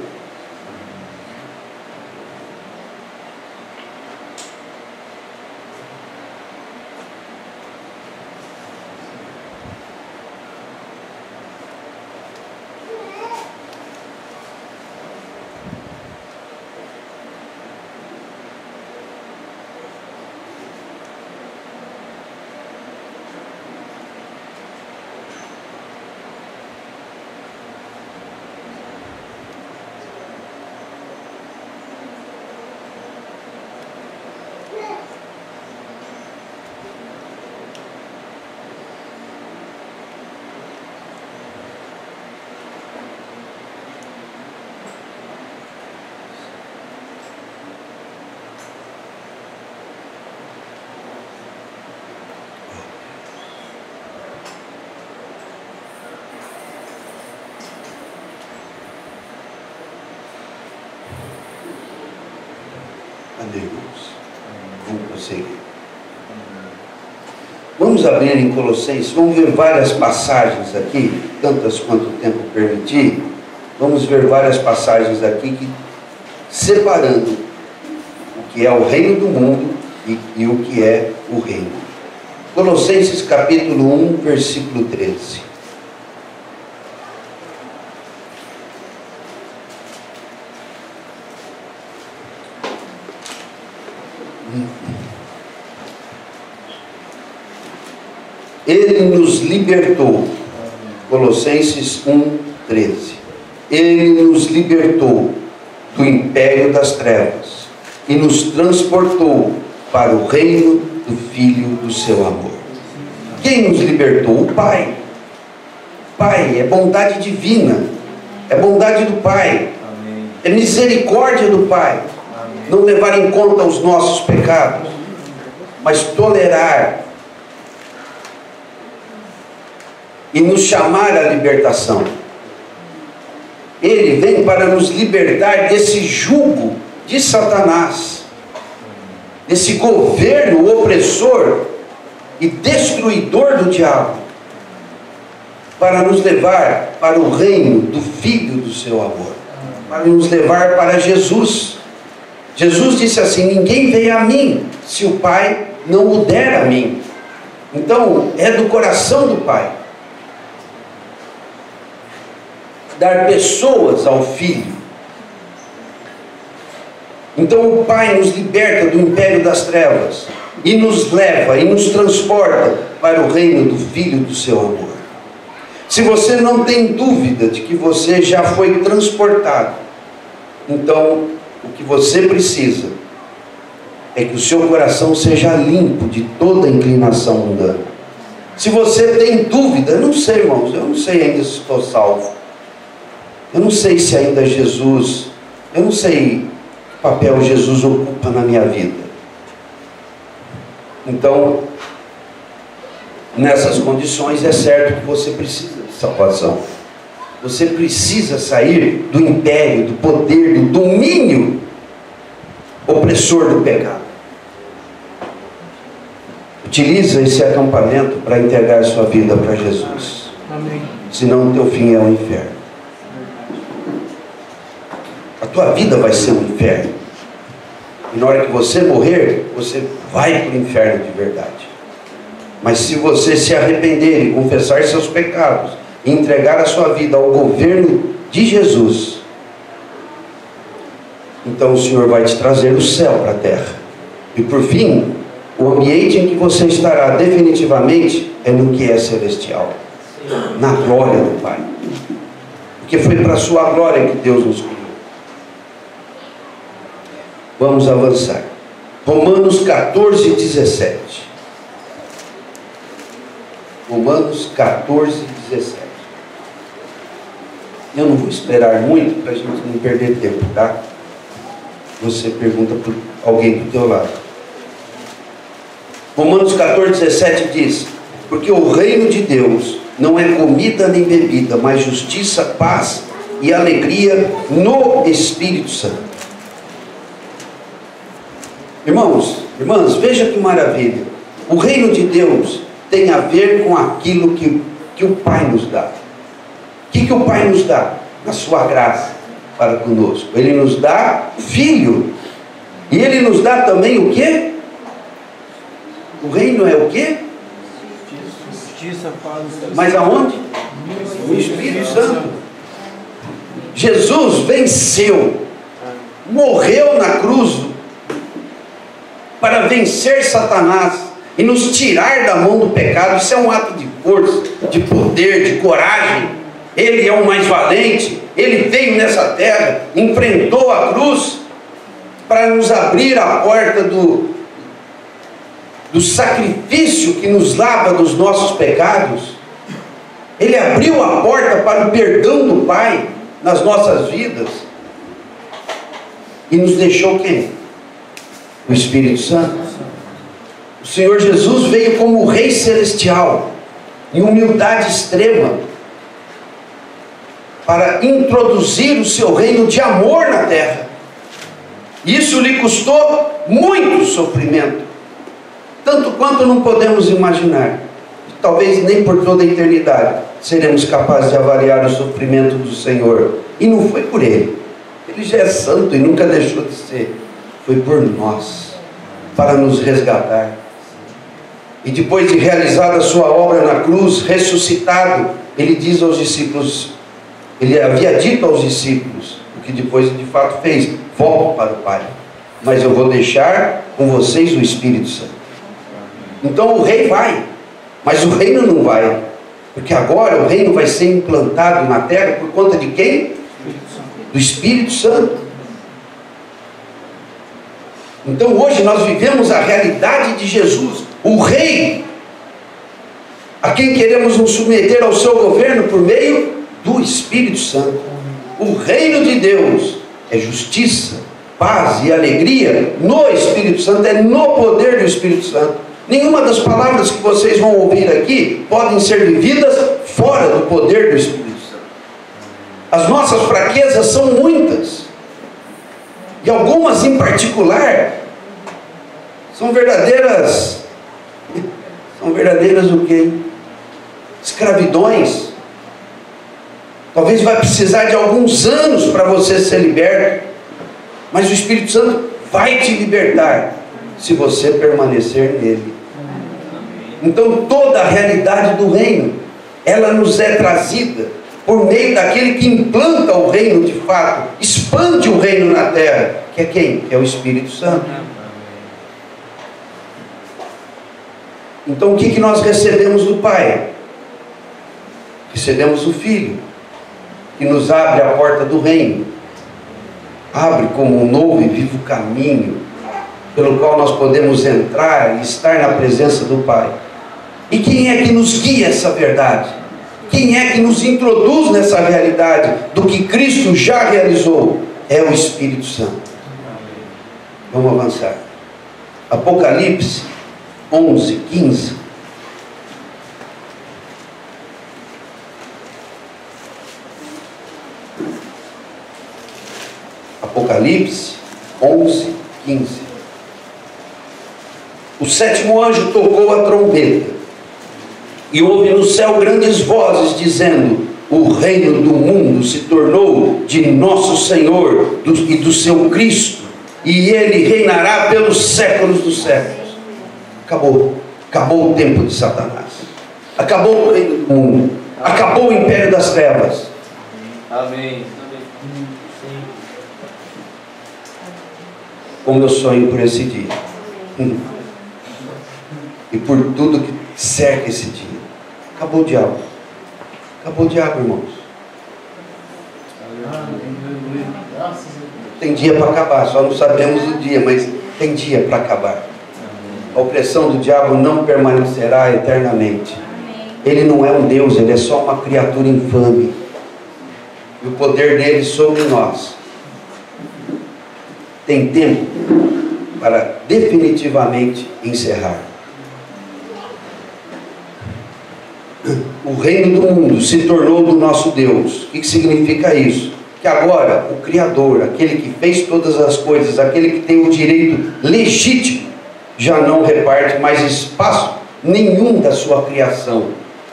Irmãos, vamos prosseguir. Vamos abrir em Colossenses, vamos ver várias passagens aqui, tantas quanto o tempo permitir. Vamos ver várias passagens aqui que, separando o que é o reino do mundo e o que é o reino. Colossenses capítulo 1, versículo 13. Ele nos libertou, Colossenses 1, 13. Ele nos libertou do império das trevas e nos transportou para o reino do Filho do seu amor. Quem nos libertou? O Pai. Pai, é bondade divina, é bondade do Pai, é misericórdia do Pai. Não levar em conta os nossos pecados, mas tolerar e nos chamar à libertação. Ele vem para nos libertar desse jugo de Satanás, desse governo opressor e destruidor do diabo, para nos levar para o reino do Filho do seu amor, para nos levar para Jesus. Jesus disse assim: ninguém vem a mim se o Pai não o der a mim. Então é do coração do Pai dar pessoas ao Filho. Então o Pai nos liberta do império das trevas e nos leva e nos transporta para o reino do Filho do seu amor. Se você não tem dúvida de que você já foi transportado, então o que você precisa é que o seu coração seja limpo de toda inclinação mundana. Se você tem dúvida, eu não sei, irmãos, eu não sei ainda se estou salvo, eu não sei se ainda Jesus, eu não sei que papel Jesus ocupa na minha vida. Então, nessas condições é certo que você precisa de salvação. Você precisa sair do império, do poder, do domínio opressor do pecado. Utiliza esse acampamento para entregar sua vida para Jesus. Amém. Senão o teu fim é o inferno. A tua vida vai ser um inferno. E na hora que você morrer, você vai para o inferno de verdade. Mas se você se arrepender e confessar seus pecados, e entregar a sua vida ao governo de Jesus, então o Senhor vai te trazer o céu para a terra. E por fim, o ambiente em que você estará definitivamente é no que é celestial, na glória do Pai, porque foi para a sua glória que Deus nos criou. Vamos avançar. Romanos 14, 17. Romanos 14, 17. Eu não vou esperar muito para a gente não perder tempo, tá? Você pergunta para alguém do teu lado. Romanos 14, 17 diz: porque o reino de Deus não é comida nem bebida, mas justiça, paz e alegria no Espírito Santo. Irmãos, irmãs, veja que maravilha. O reino de Deus tem a ver com aquilo que o Pai nos dá. O que o Pai nos dá? A sua graça para conosco. Ele nos dá o Filho. E Ele nos dá também o quê? O reino é o quê? Justiça, paz. Mas aonde? O Espírito Santo. Jesus venceu, morreu na cruz para vencer Satanás e nos tirar da mão do pecado. Isso é um ato de força, de poder, de coragem. Ele é o mais valente. Ele veio nessa terra, enfrentou a cruz para nos abrir a porta do sacrifício que nos lava dos nossos pecados. Ele abriu a porta para o perdão do Pai nas nossas vidas e nos deixou quem? O Espírito Santo. O Senhor Jesus veio como o Rei Celestial, em humildade extrema, para introduzir o seu reino de amor na terra. Isso lhe custou muito sofrimento, tanto quanto não podemos imaginar. Talvez nem por toda a eternidade seremos capazes de avaliar o sofrimento do Senhor. E não foi por Ele. Ele já é santo e nunca deixou de ser. Foi por nós, para nos resgatar. E depois de realizada a sua obra na cruz, ressuscitado, Ele diz aos discípulos, Ele havia dito aos discípulos, o que depois de fato fez: volto para o Pai, mas eu vou deixar com vocês o Espírito Santo. Então o rei vai, mas o reino não vai, porque agora o reino vai ser implantado na terra por conta de quem? Do Espírito Santo. Então hoje nós vivemos a realidade de Jesus, o Rei, a quem queremos nos submeter ao seu governo por meio do Espírito Santo. O reino de Deus é justiça, paz e alegria no Espírito Santo, é no poder do Espírito Santo. Nenhuma das palavras que vocês vão ouvir aqui podem ser vividas fora do poder do Espírito Santo. As nossas fraquezas são muitas, e algumas em particular são verdadeiras o quê? Escravidões. Talvez vai precisar de alguns anos para você ser liberto, mas o Espírito Santo vai te libertar se você permanecer nele. Então toda a realidade do reino, ela nos é trazida por meio daquele que implanta o reino de fato, expande o reino na terra, que é quem? É o Espírito Santo. Então o que nós recebemos do Pai? Recebemos o Filho, que nos abre a porta do reino, abre como um novo e vivo caminho, pelo qual nós podemos entrar e estar na presença do Pai. E quem é que nos guia essa verdade? Quem é que nos introduz nessa realidade do que Cristo já realizou? É o Espírito Santo. Vamos avançar. Apocalipse 11, 15. Apocalipse 11, 15. O sétimo anjo tocou a trombeta, e houve no céu grandes vozes dizendo: o reino do mundo se tornou de nosso Senhor e do seu Cristo, e ele reinará pelos séculos dos séculos. Acabou o tempo de Satanás, acabou o reino do mundo, acabou o império das trevas. Amém. Como eu sonho por esse dia, e por tudo que cerca esse dia. Acabou o diabo, irmãos. Tem dia para acabar, só não sabemos o dia, mas tem dia para acabar. A opressão do diabo não permanecerá eternamente. Ele não é um Deus, ele é só uma criatura infame, e o poder dele sobre nós tem tempo para definitivamente encerrar. O reino do mundo se tornou do nosso Deus. O que significa isso? Que agora o Criador, aquele que fez todas as coisas, aquele que tem o direito legítimo, já não reparte mais espaço nenhum da sua criação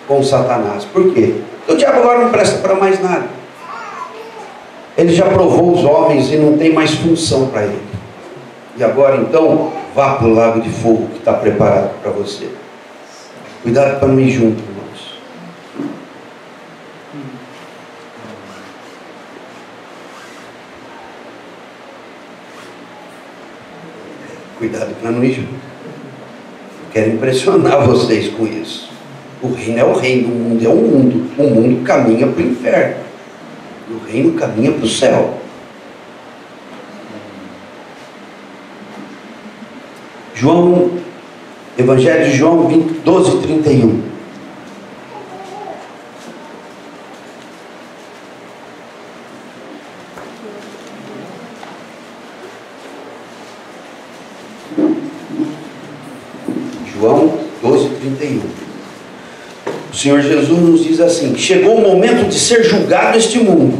com Satanás. Por quê? O diabo agora não presta para mais nada. Ele já provou os homens e não tem mais função para ele. E agora então, vá para o lago de fogo que está preparado para você. Cuidado para não ir junto, irmãos. Cuidado para não ir junto. Eu quero impressionar vocês com isso. O reino é o reino, o mundo é o mundo. O mundo caminha para o inferno. O reino caminha para o céu. Evangelho de João 12, 31. João 12, 31. O Senhor Jesus nos diz assim: chegou o momento de ser julgado este mundo,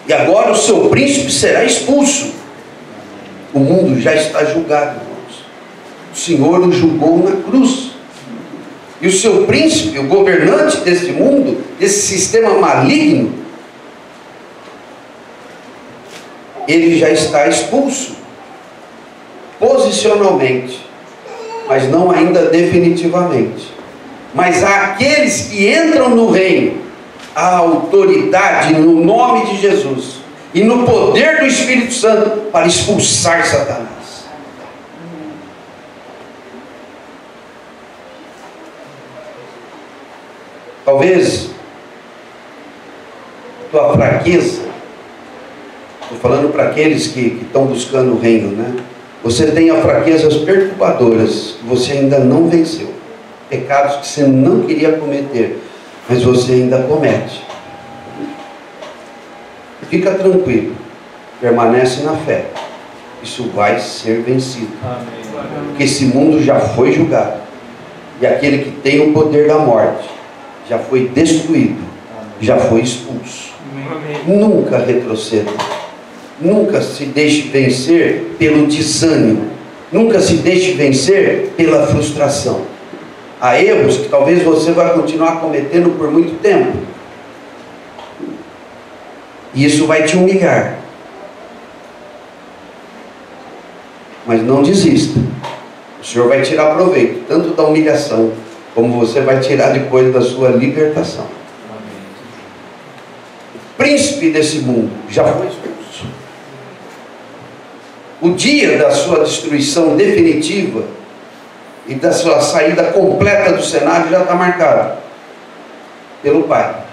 e agora o seu príncipe será expulso. O mundo já está julgado, irmãos. O Senhor o julgou na cruz, e o seu príncipe, o governante deste mundo, desse sistema maligno, ele já está expulso posicionalmente, mas não ainda definitivamente. Mas há aqueles que entram no reino, a autoridade no nome de Jesus e no poder do Espírito Santo para expulsar Satanás. Talvez tua fraqueza Estou falando para aqueles que estão buscando o reino, né? Você tem fraquezas perturbadoras que você ainda não venceu. Pecados que você não queria cometer, mas você ainda comete. Fica tranquilo. Permanece na fé. Isso vai ser vencido. Amém. Porque esse mundo já foi julgado. E aquele que tem o poder da morte já foi destruído. Já foi expulso. Amém. Nunca retroceda. Nunca se deixe vencer pelo desânimo. Nunca se deixe vencer pela frustração. Há erros que talvez você vai continuar cometendo por muito tempo. E isso vai te humilhar. Mas não desista. O Senhor vai tirar proveito, tanto da humilhação, como você vai tirar depois da sua libertação. O príncipe desse mundo já foi expulso. O dia da sua destruição definitiva e da sua saída completa do cenário já está marcado pelo Pai.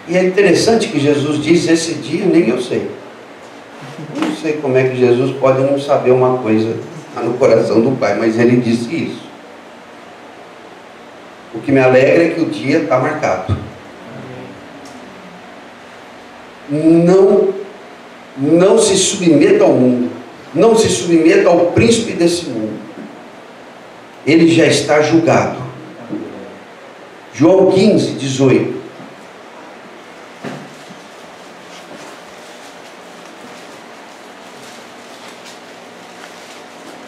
E é interessante que Jesus disse esse dia, nem eu sei. Não sei como é que Jesus pode não saber uma coisa no coração do Pai, mas ele disse isso. O que me alegra é que o dia está marcado. Não se submeta ao mundo. Não se submeta ao príncipe desse mundo. Ele já está julgado. João 15, 18.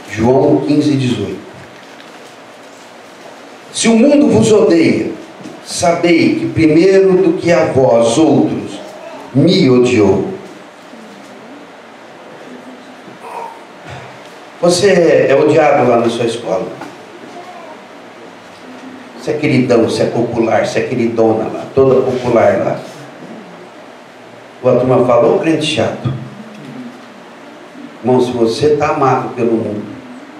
João 15, 18. Se o mundo vos odeia, sabei que primeiro do que a vós outros me odiou. Você é odiado lá na sua escola? Você é queridão, você é popular, você é queridona lá, toda popular lá. A turma falou, crente chato. Irmão, se você está amado pelo mundo,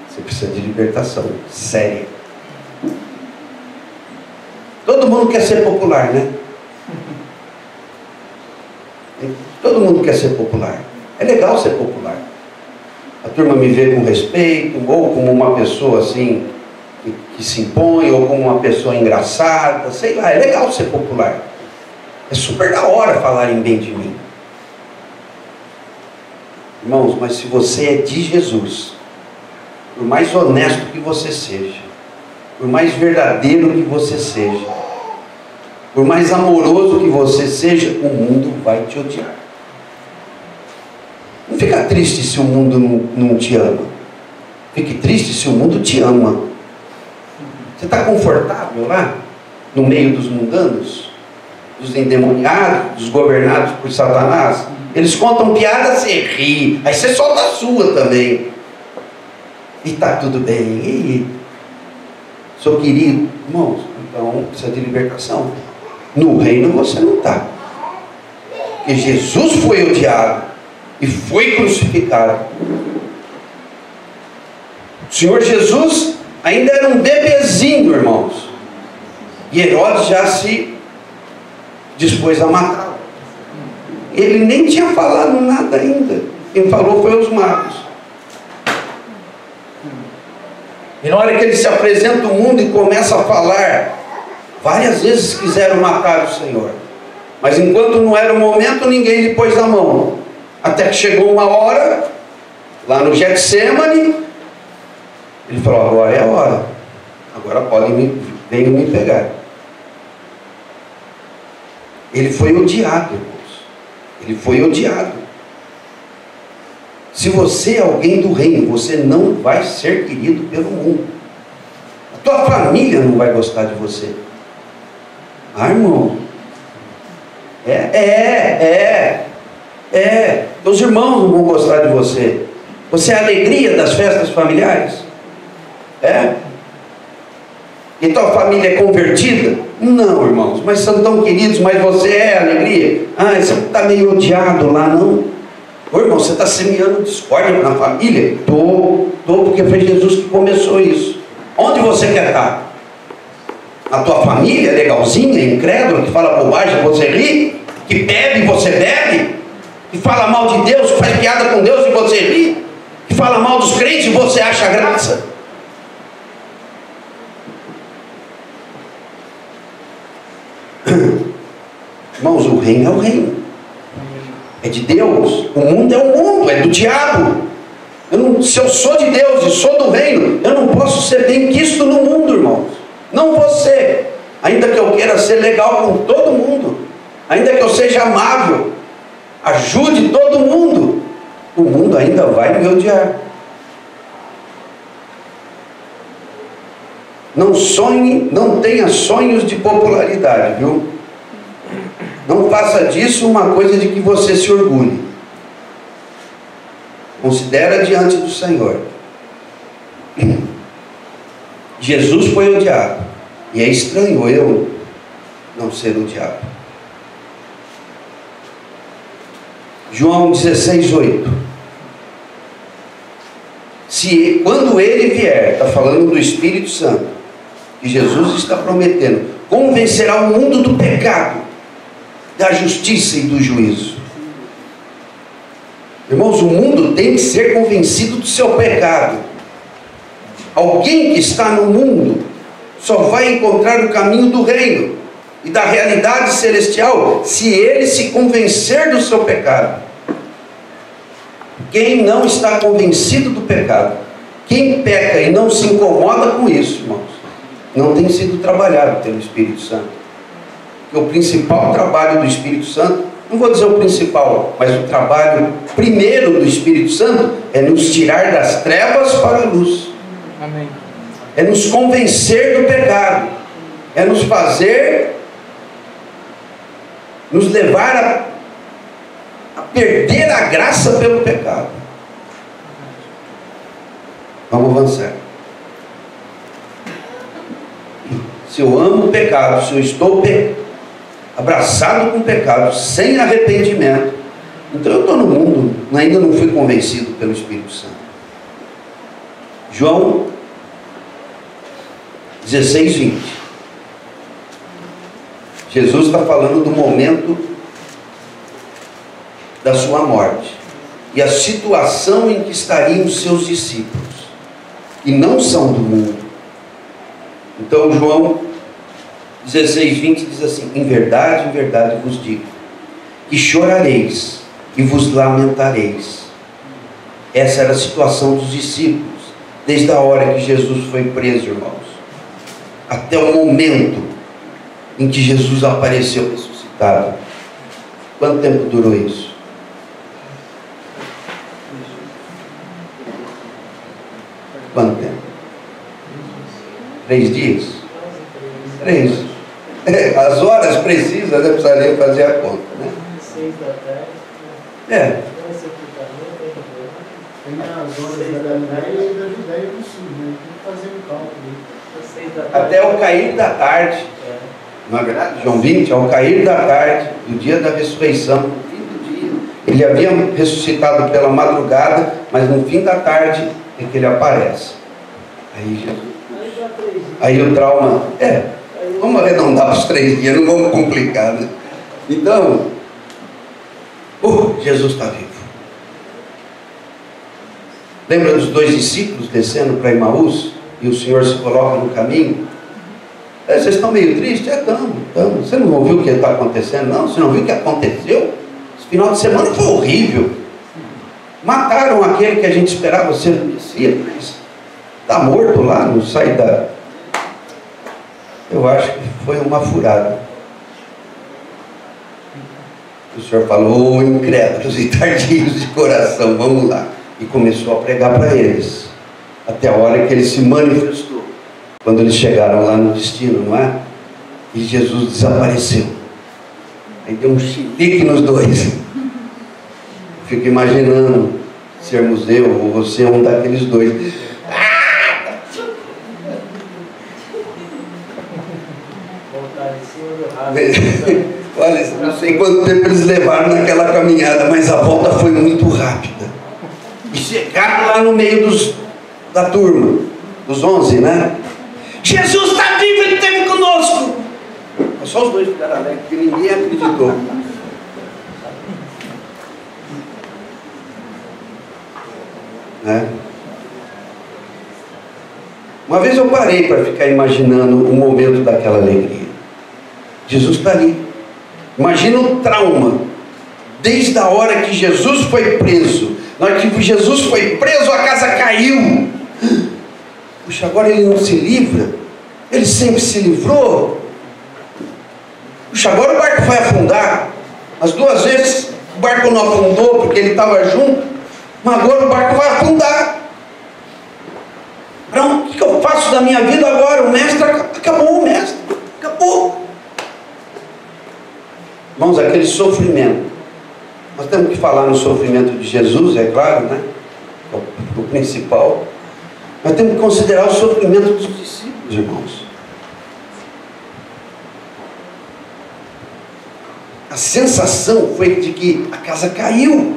você precisa de libertação séria. Todo mundo quer ser popular, né? Todo mundo quer ser popular. É legal ser popular. A turma me vê com respeito, ou como uma pessoa assim, que se impõe, ou como uma pessoa engraçada, sei lá, é legal ser popular. É super da hora falarem bem de mim. Irmãos, mas se você é de Jesus, por mais honesto que você seja, por mais verdadeiro que você seja, por mais amoroso que você seja, o mundo vai te odiar. Não fica triste se o mundo não te ama. Fique triste se o mundo te ama. Você está confortável lá, no meio dos mundanos, dos endemoniados, dos governados por Satanás? Eles contam piada, você ri, aí você solta a sua também. E está tudo bem. E sou querido, irmãos, então precisa de libertação. No reino você não está. Porque Jesus foi odiado e foi crucificado. O Senhor Jesus ainda era um bebezinho, irmãos. E Herodes já se dispôs a matá-lo. Ele nem tinha falado nada ainda. Quem falou foi os magos. E na hora que ele se apresenta ao mundo e começa a falar, várias vezes quiseram matar o Senhor. Mas enquanto não era o momento, ninguém lhe pôs a mão. Até que chegou uma hora, lá no Getsemane, ele falou, agora é a hora. Agora venham me pegar. Ele foi odiado, irmãos. Ele foi odiado. Se você é alguém do reino, você não vai ser querido pelo mundo. A tua família não vai gostar de você. Ah, irmão. Teus irmãos não vão gostar de você. Você é a alegria das festas familiares? E tua família é convertida? Não, irmãos, mas são tão queridos, mas você é a alegria? Ah, você está meio odiado lá, não? Ô, irmão, você está semeando discórdia na família? Estou, porque foi Jesus que começou isso. Onde você quer estar? A tua família legalzinha, incrédula, que fala bobagem, você ri, que bebe, você bebe, que fala mal de Deus, que faz piada com Deus e você ri, que fala mal dos crentes e você acha graça. Irmãos, o reino é o reino, é de Deus. O mundo é o mundo, é do diabo. Se eu sou de Deus e sou do reino, eu não posso ser bem-quisto no mundo, irmãos. Não vou ser, ainda que eu queira ser legal com todo mundo, ainda que eu seja amável, ajude todo mundo, o mundo ainda vai me odiar. Não sonhe, não tenha sonhos de popularidade, viu? Não faça disso uma coisa de que você se orgulhe. Considera diante do Senhor. Jesus foi odiado, e é estranho eu não ser odiado. João 16:8. Quando ele vier, está falando do Espírito Santo, que Jesus está prometendo, convencerá o mundo do pecado, da justiça e do juízo. Irmãos, o mundo tem que ser convencido do seu pecado. Alguém que está no mundo só vai encontrar o caminho do reino e da realidade celestial se ele se convencer do seu pecado. Quem não está convencido do pecado, quem peca e não se incomoda com isso, irmãos, não tem sido trabalhado pelo Espírito Santo. Porque o principal trabalho do Espírito Santo, não vou dizer o principal, mas o trabalho primeiro do Espírito Santo é nos tirar das trevas para a luz. Amém. É nos convencer do pecado, é nos fazer, nos levar a perder a graça pelo pecado. Vamos avançar. Se eu amo o pecado, se eu estou abraçado com o pecado, sem arrependimento, então eu estou no mundo, ainda não fui convencido pelo Espírito Santo. João 16:20. Jesus está falando do momento da sua morte e a situação em que estariam os seus discípulos, que não são do mundo. Então João 16:20 diz assim: em verdade vos digo, que chorareis e vos lamentareis. Essa era a situação dos discípulos, desde a hora que Jesus foi preso, irmãos, até o momento em que Jesus apareceu ressuscitado. Quanto tempo durou isso? Quanto tempo? 3 dias? 3. As horas precisas, né? Precisaria fazer a conta, né? 6 da tarde. É. Tem as horas da Galileia e da Judéia do Sul, né? Tem que fazer um cálculo. Até o cair da tarde. Não é verdade? João 20, ao cair da tarde, do dia da ressurreição, no fim do dia. Ele havia ressuscitado pela madrugada, mas no fim da tarde é que ele aparece. Aí Jesus. Aí o trauma, vamos arredondar os 3 dias, não vamos complicar, né? Então, Jesus está vivo. Lembra dos 2 discípulos descendo para Emaús? E o Senhor se coloca no caminho? Vocês estão meio tristes? Estamos. Você não ouviu o que está acontecendo? Não, você não viu o que aconteceu? Esse final de semana foi horrível. Mataram aquele que a gente esperava ser o Messias, mas está morto lá, não sai da... Eu acho que foi uma furada. O Senhor falou: incrédulos e tardios de coração, vamos lá. E começou a pregar para eles, até a hora que ele se manifestou, quando eles chegaram lá no destino, não é? E Jesus desapareceu. Aí deu um chilique nos 2. Fico imaginando sermos eu ou você, um daqueles 2. Olha, não sei quanto tempo eles levaram naquela caminhada, mas a volta foi muito rápida. E chegaram lá no meio da turma, dos 11, né? Jesus está vivo, ele esteve conosco. os dois ficaram alegres, porque ninguém acreditou. Uma vez eu parei para ficar imaginando o momento daquela alegria. Jesus está ali. Imagina o trauma. Desde a hora que Jesus foi preso. Na hora que Jesus foi preso, a casa caiu. Puxa, agora ele não se livra. Ele sempre se livrou. Puxa, agora o barco vai afundar. As duas vezes o barco não afundou porque ele estava junto. Mas agora o barco vai afundar. Então, o que eu faço da minha vida agora? O mestre acabou, o mestre. Acabou. Irmãos, aquele sofrimento. Nós temos que falar no sofrimento de Jesus, é claro, né? O principal. Nós temos que considerar o sofrimento dos discípulos, irmãos. A sensação foi de que a casa caiu.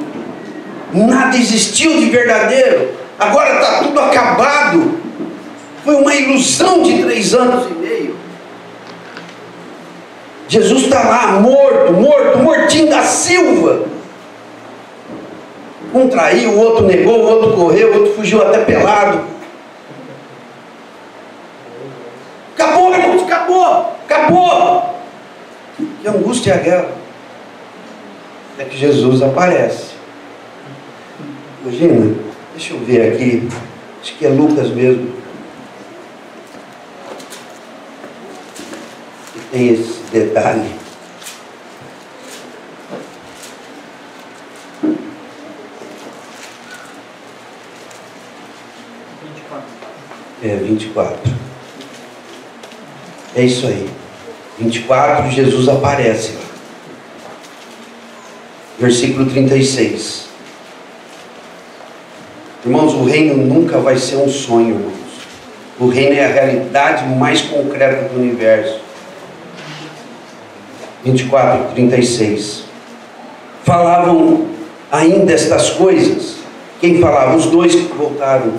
Nada existiu de verdadeiro. Agora está tudo acabado. Foi uma ilusão de 3 anos e meio. Jesus está lá, mortinho da Silva. Um traiu, o outro negou, o outro correu, o outro fugiu até pelado. Acabou, irmãos, acabou. Que angústia é aquela? É que Jesus aparece. Imagina, deixa eu ver aqui, acho que é Lucas mesmo. Que tem esse detalhe. É, 24. É isso aí. 24, Jesus aparece lá. Versículo 36. Irmãos, o reino nunca vai ser um sonho, irmãos. O reino é a realidade mais concreta do universo. 24, 36. Falavam ainda estas coisas. Quem falava? Os dois que voltaram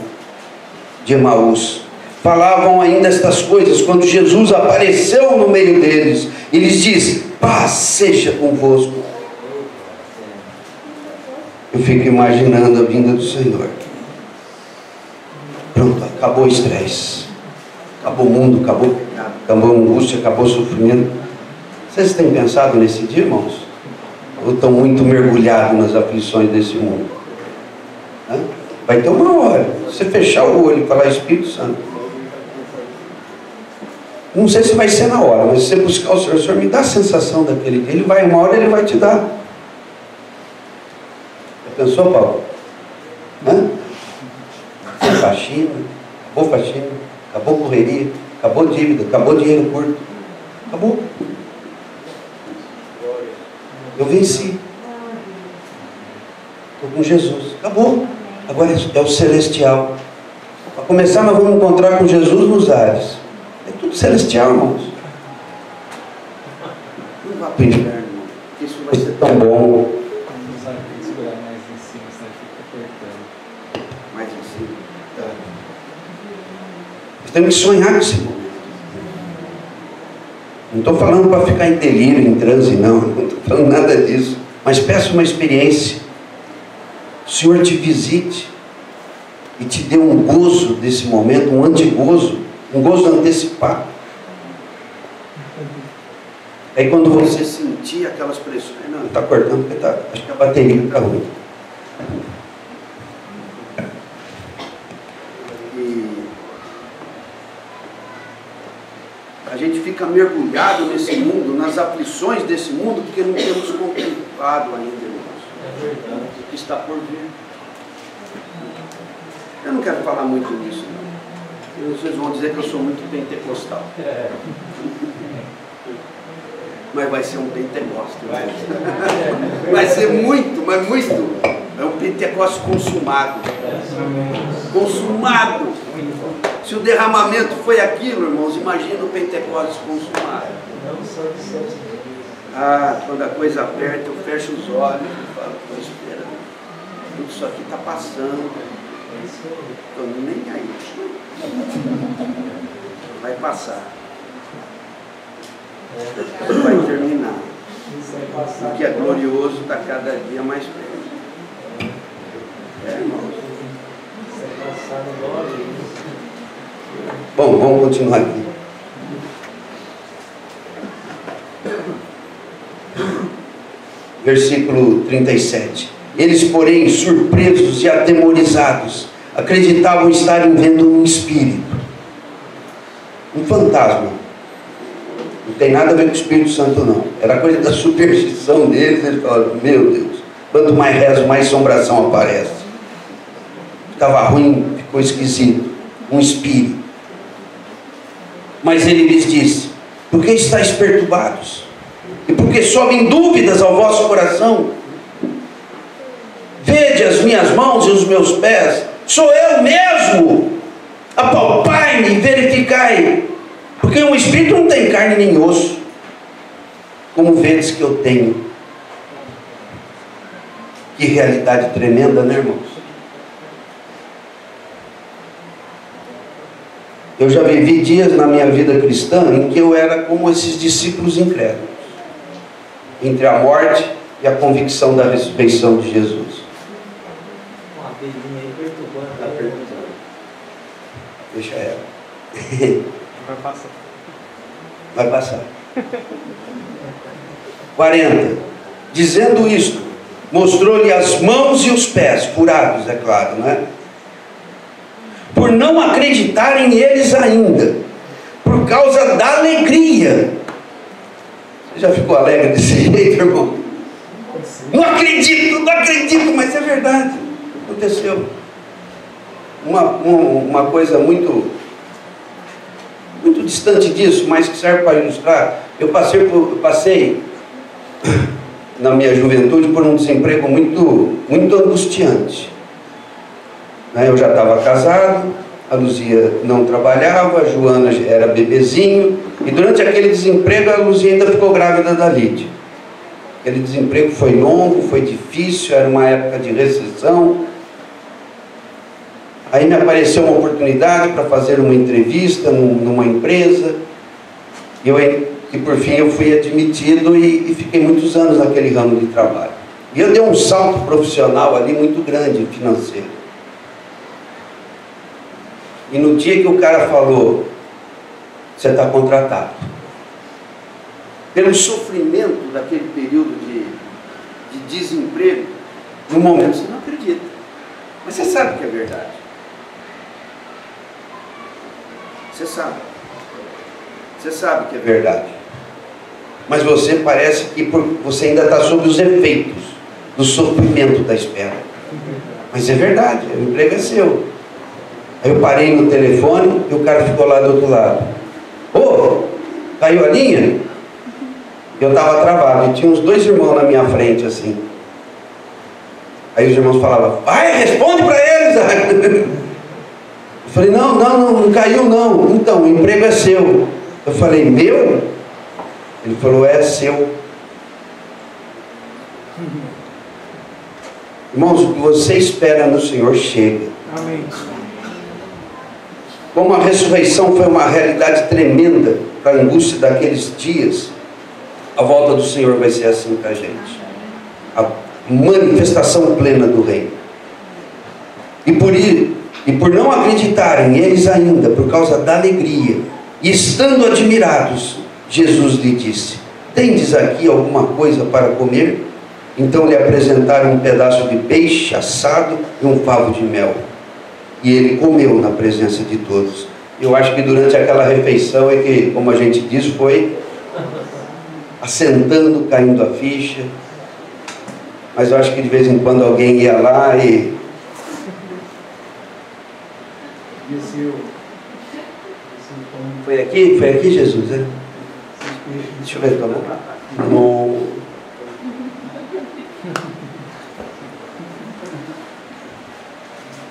de Emaús. Falavam ainda estas coisas quando Jesus apareceu no meio deles e lhes disse: paz seja convosco. Eu fico imaginando a vinda do Senhor. Pronto, acabou o estresse, acabou o mundo, acabou o pecado, acabou a angústia, acabou o sofrimento. Vocês têm pensado nesse dia, irmãos? Ou estão muito mergulhados nas aflições desse mundo? Vai ter uma hora, você fechar o olho e falar: Espírito Santo, não sei se vai ser na hora, mas se você buscar o Senhor me dá a sensação daquele dia. Ele vai, uma hora ele vai te dar. Já pensou, Paulo? Faxina, acabou faxina, acabou correria, acabou dívida, acabou dinheiro curto, acabou. Eu venci. Estou com Jesus, acabou. Agora é o celestial. Para começar, nós vamos encontrar com Jesus nos ares. É tudo celestial, irmãos. Não vá para o inferno, irmão. Isso vai ser tão bom. Mais em cima. Nós temos que sonhar com esse momento. Não estou falando para ficar em delírio, em transe, não. Não estou falando nada disso. Mas peço uma experiência. O Senhor te visite e te dê um gozo desse momento, um antigozo, um gozo antecipado. Aí quando você sentir aquelas pressões, não, está cortando porque acho que a bateria está ruim. E a gente fica mergulhado nesse mundo, nas aflições desse mundo, porque não temos contemplado ainda, irmãos. É verdade. O que está por vir. Eu não quero falar muito nisso, não. Vocês vão dizer que eu sou muito pentecostal. Mas vai ser um pentecoste. Vai ser muito, mas muito. É um pentecoste consumado. Consumado. Se o derramamento foi aquilo, irmãos, imagina o pentecoste consumado. Quando a coisa aperta, eu fecho os olhos e falo: estou esperando. Tudo isso aqui está passando. Estou nem aí. Vai passar. vai terminar. O que é glorioso está cada dia mais perto. Irmãos. Bom, vamos continuar aqui. Versículo 37. Eles, porém, surpresos e atemorizados, acreditavam estarem vendo um espírito, um fantasma. Não tem nada a ver com o Espírito Santo, não. Era coisa da superstição deles. Eles falaram: meu Deus, quanto mais rezo, mais assombração aparece. Estava ruim, ficou esquisito. Um espírito. Mas ele lhes disse: por que estáis perturbados? E por que sobem dúvidas ao vosso coração? Vede as minhas mãos e os meus pés, sou eu mesmo. Apalpai-me e verificai, porque um espírito não tem carne nem osso, como vedes que eu tenho. Que realidade tremenda, né, irmãos? Eu já vivi dias na minha vida cristã em que eu era como esses discípulos incrédulos, entre a morte e a convicção da ressurreição de Jesus. Uma abelhinha aí perturbando. Está perguntando. Deixa ela. Vai passar. Vai passar. 40. Dizendo isto, mostrou-lhe as mãos e os pés, furados, é claro, né? Por não acreditarem eles ainda, por causa da alegria. Você já ficou alegre desse jeito, irmão? Não acredito, mas é verdade. Aconteceu. Uma coisa muito distante disso, mas que serve para ilustrar. Eu passei na minha juventude por um desemprego muito angustiante. Eu já estava casado, a Luzia não trabalhava, a Joana era bebezinho, e durante aquele desemprego a Luzia ainda ficou grávida da Lídia. Aquele desemprego foi longo, foi difícil, era uma época de recessão. Aí me apareceu uma oportunidade para fazer uma entrevista numa empresa, e por fim eu fui admitido e fiquei muitos anos naquele ramo de trabalho. E eu dei um salto profissional ali muito grande, financeiro. E no dia que o cara falou: você está contratado, pelo sofrimento daquele período de desemprego, no momento você não acredita, mas você sabe que é verdade. Você sabe que é verdade, mas você parece que você ainda está sob os efeitos do sofrimento da espera. Mas é verdade, o emprego é seu. Aí eu parei no telefone e o cara ficou lá do outro lado. Ô, caiu a linha? Eu estava travado e tinha uns 2 irmãos na minha frente assim. Aí os irmãos falavam: vai, responde para eles. Eu falei: não caiu não. Então, o emprego é seu. Eu falei: meu? Ele falou: é seu. Irmãos, o que você espera no Senhor chega. Amém. Como a ressurreição foi uma realidade tremenda para a angústia daqueles dias, a volta do Senhor vai ser assim para a gente. A manifestação plena do reino. E por não acreditarem eles ainda, por causa da alegria, e estando admirados, Jesus lhe disse: tendes aqui alguma coisa para comer? Então lhe apresentaram um pedaço de peixe assado e um favo de mel. E ele comeu na presença de todos. Eu acho que durante aquela refeição é que, como a gente diz, foi assentando, caindo a ficha. Mas eu acho que de vez em quando alguém ia lá e... Foi aqui, Jesus, né? Deixa eu ver, tá bom?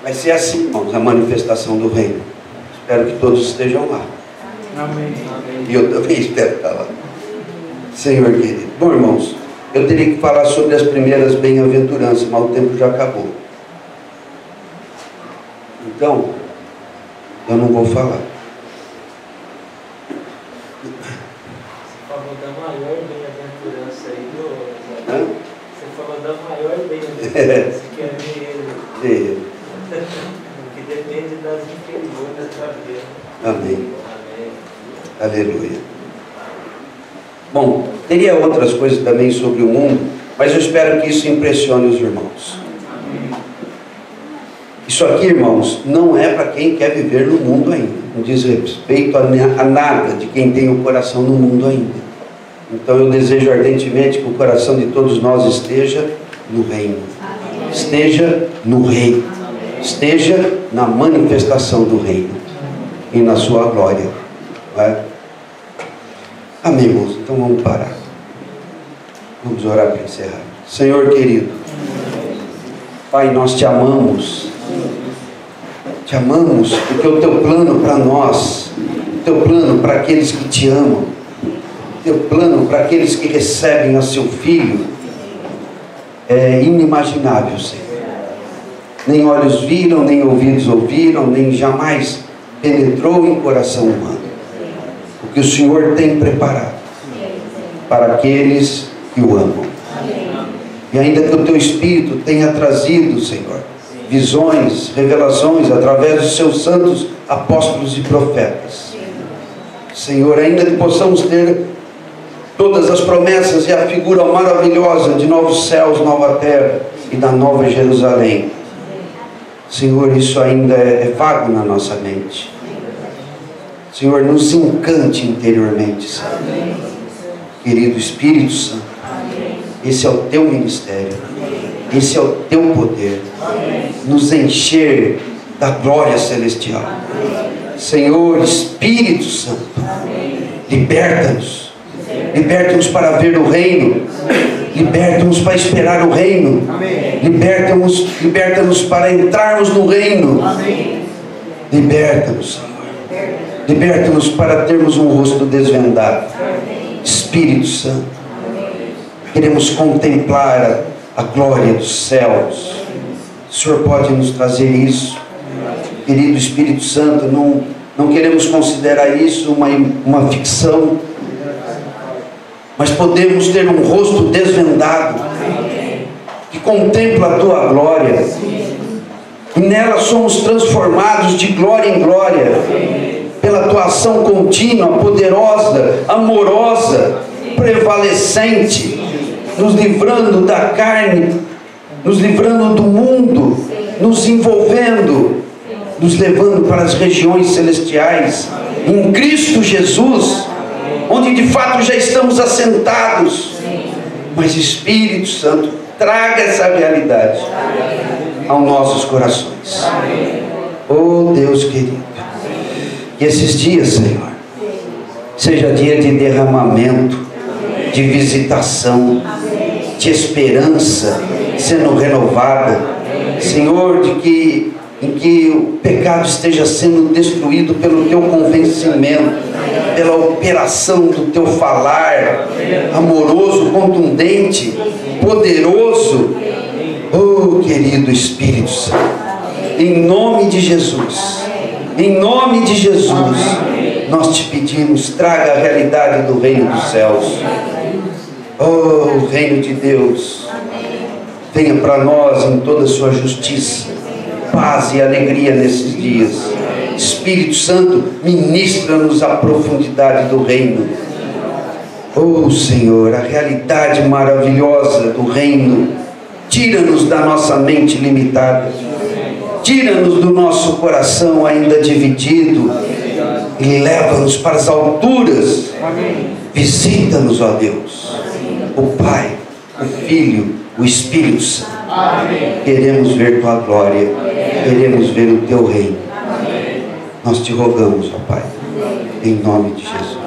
Vai ser assim, irmãos, a manifestação do reino. Espero que todos estejam lá. Amém. E eu também espero estar lá. Senhor querido. Bom, irmãos, eu teria que falar sobre as primeiras bem-aventuranças, mas o tempo já acabou. Então, eu não vou falar. falou da maior bem-aventurança aí, você falou da maior bem-aventurança, que é ver ele. Que depende das inferiores para ver. Amém. Aleluia. Bom, teria outras coisas também sobre o mundo, mas eu espero que isso impressione os irmãos. Isso aqui, irmãos, não é para quem quer viver no mundo ainda. Não diz respeito a nada de quem tem o coração no mundo ainda. Então eu desejo ardentemente que o coração de todos nós esteja no reino. Esteja no reino. Esteja na manifestação do reino e na sua glória. Vai? Amém, irmãos? Então vamos parar. Vamos orar para encerrar. Senhor querido, Pai, nós te amamos. Te amamos porque o teu plano para nós, o teu plano para aqueles que te amam, o teu plano para aqueles que recebem a seu Filho é inimaginável, Senhor. Nem olhos viram, nem ouvidos ouviram, nem jamais penetrou em coração humano o que o Senhor tem preparado para aqueles que o amam. E ainda que o teu Espírito tenha trazido, Senhor, visões, revelações através dos seus santos apóstolos e profetas, Senhor, ainda que possamos ter todas as promessas e a figura maravilhosa de novos céus, nova terra e da nova Jerusalém, Senhor, isso ainda é vago na nossa mente. Senhor, nos encante interiormente, Senhor. Querido Espírito Santo, esse é o teu ministério, esse é o teu poder, nos encher da glória celestial. Senhor, Espírito Santo, liberta-nos, liberta-nos para ver o reino, liberta-nos para esperar o reino, liberta-nos para entrarmos no reino, liberta-nos, Senhor. Liberta-nos para termos um rosto desvendado. Espírito Santo, queremos contemplar a glória dos céus. O Senhor pode nos trazer isso. Querido Espírito Santo, não queremos considerar isso uma ficção, mas podemos ter um rosto desvendado que contempla a tua glória, e nela somos transformados de glória em glória pela tua ação contínua, poderosa, amorosa, prevalecente, nos livrando da carne, nos livrando do mundo, nos envolvendo, nos levando para as regiões celestiais em Cristo Jesus, onde de fato já estamos assentados. Mas Espírito Santo, traga essa realidade aos nossos corações. Oh Deus querido, que esses dias, Senhor, seja dia de derramamento, de visitação, de esperança sendo renovada, Senhor, em que o pecado esteja sendo destruído pelo teu convencimento, pela operação do teu falar amoroso, contundente, poderoso. Oh querido Espírito Santo, em nome de Jesus, em nome de Jesus, nós te pedimos, traga a realidade do reino dos céus. Oh reino de Deus, venha para nós em toda a sua justiça, paz e alegria nesses dias. Espírito Santo, ministra-nos a profundidade do reino. Oh Senhor, a realidade maravilhosa do reino. Tira-nos da nossa mente limitada, tira-nos do nosso coração ainda dividido e leva-nos para as alturas. Visita-nos, ó Deus, o Pai, o Filho, o Espírito Santo. Queremos ver tua glória, queremos ver o teu reino. Nós te rogamos, ó Pai, em nome de Jesus.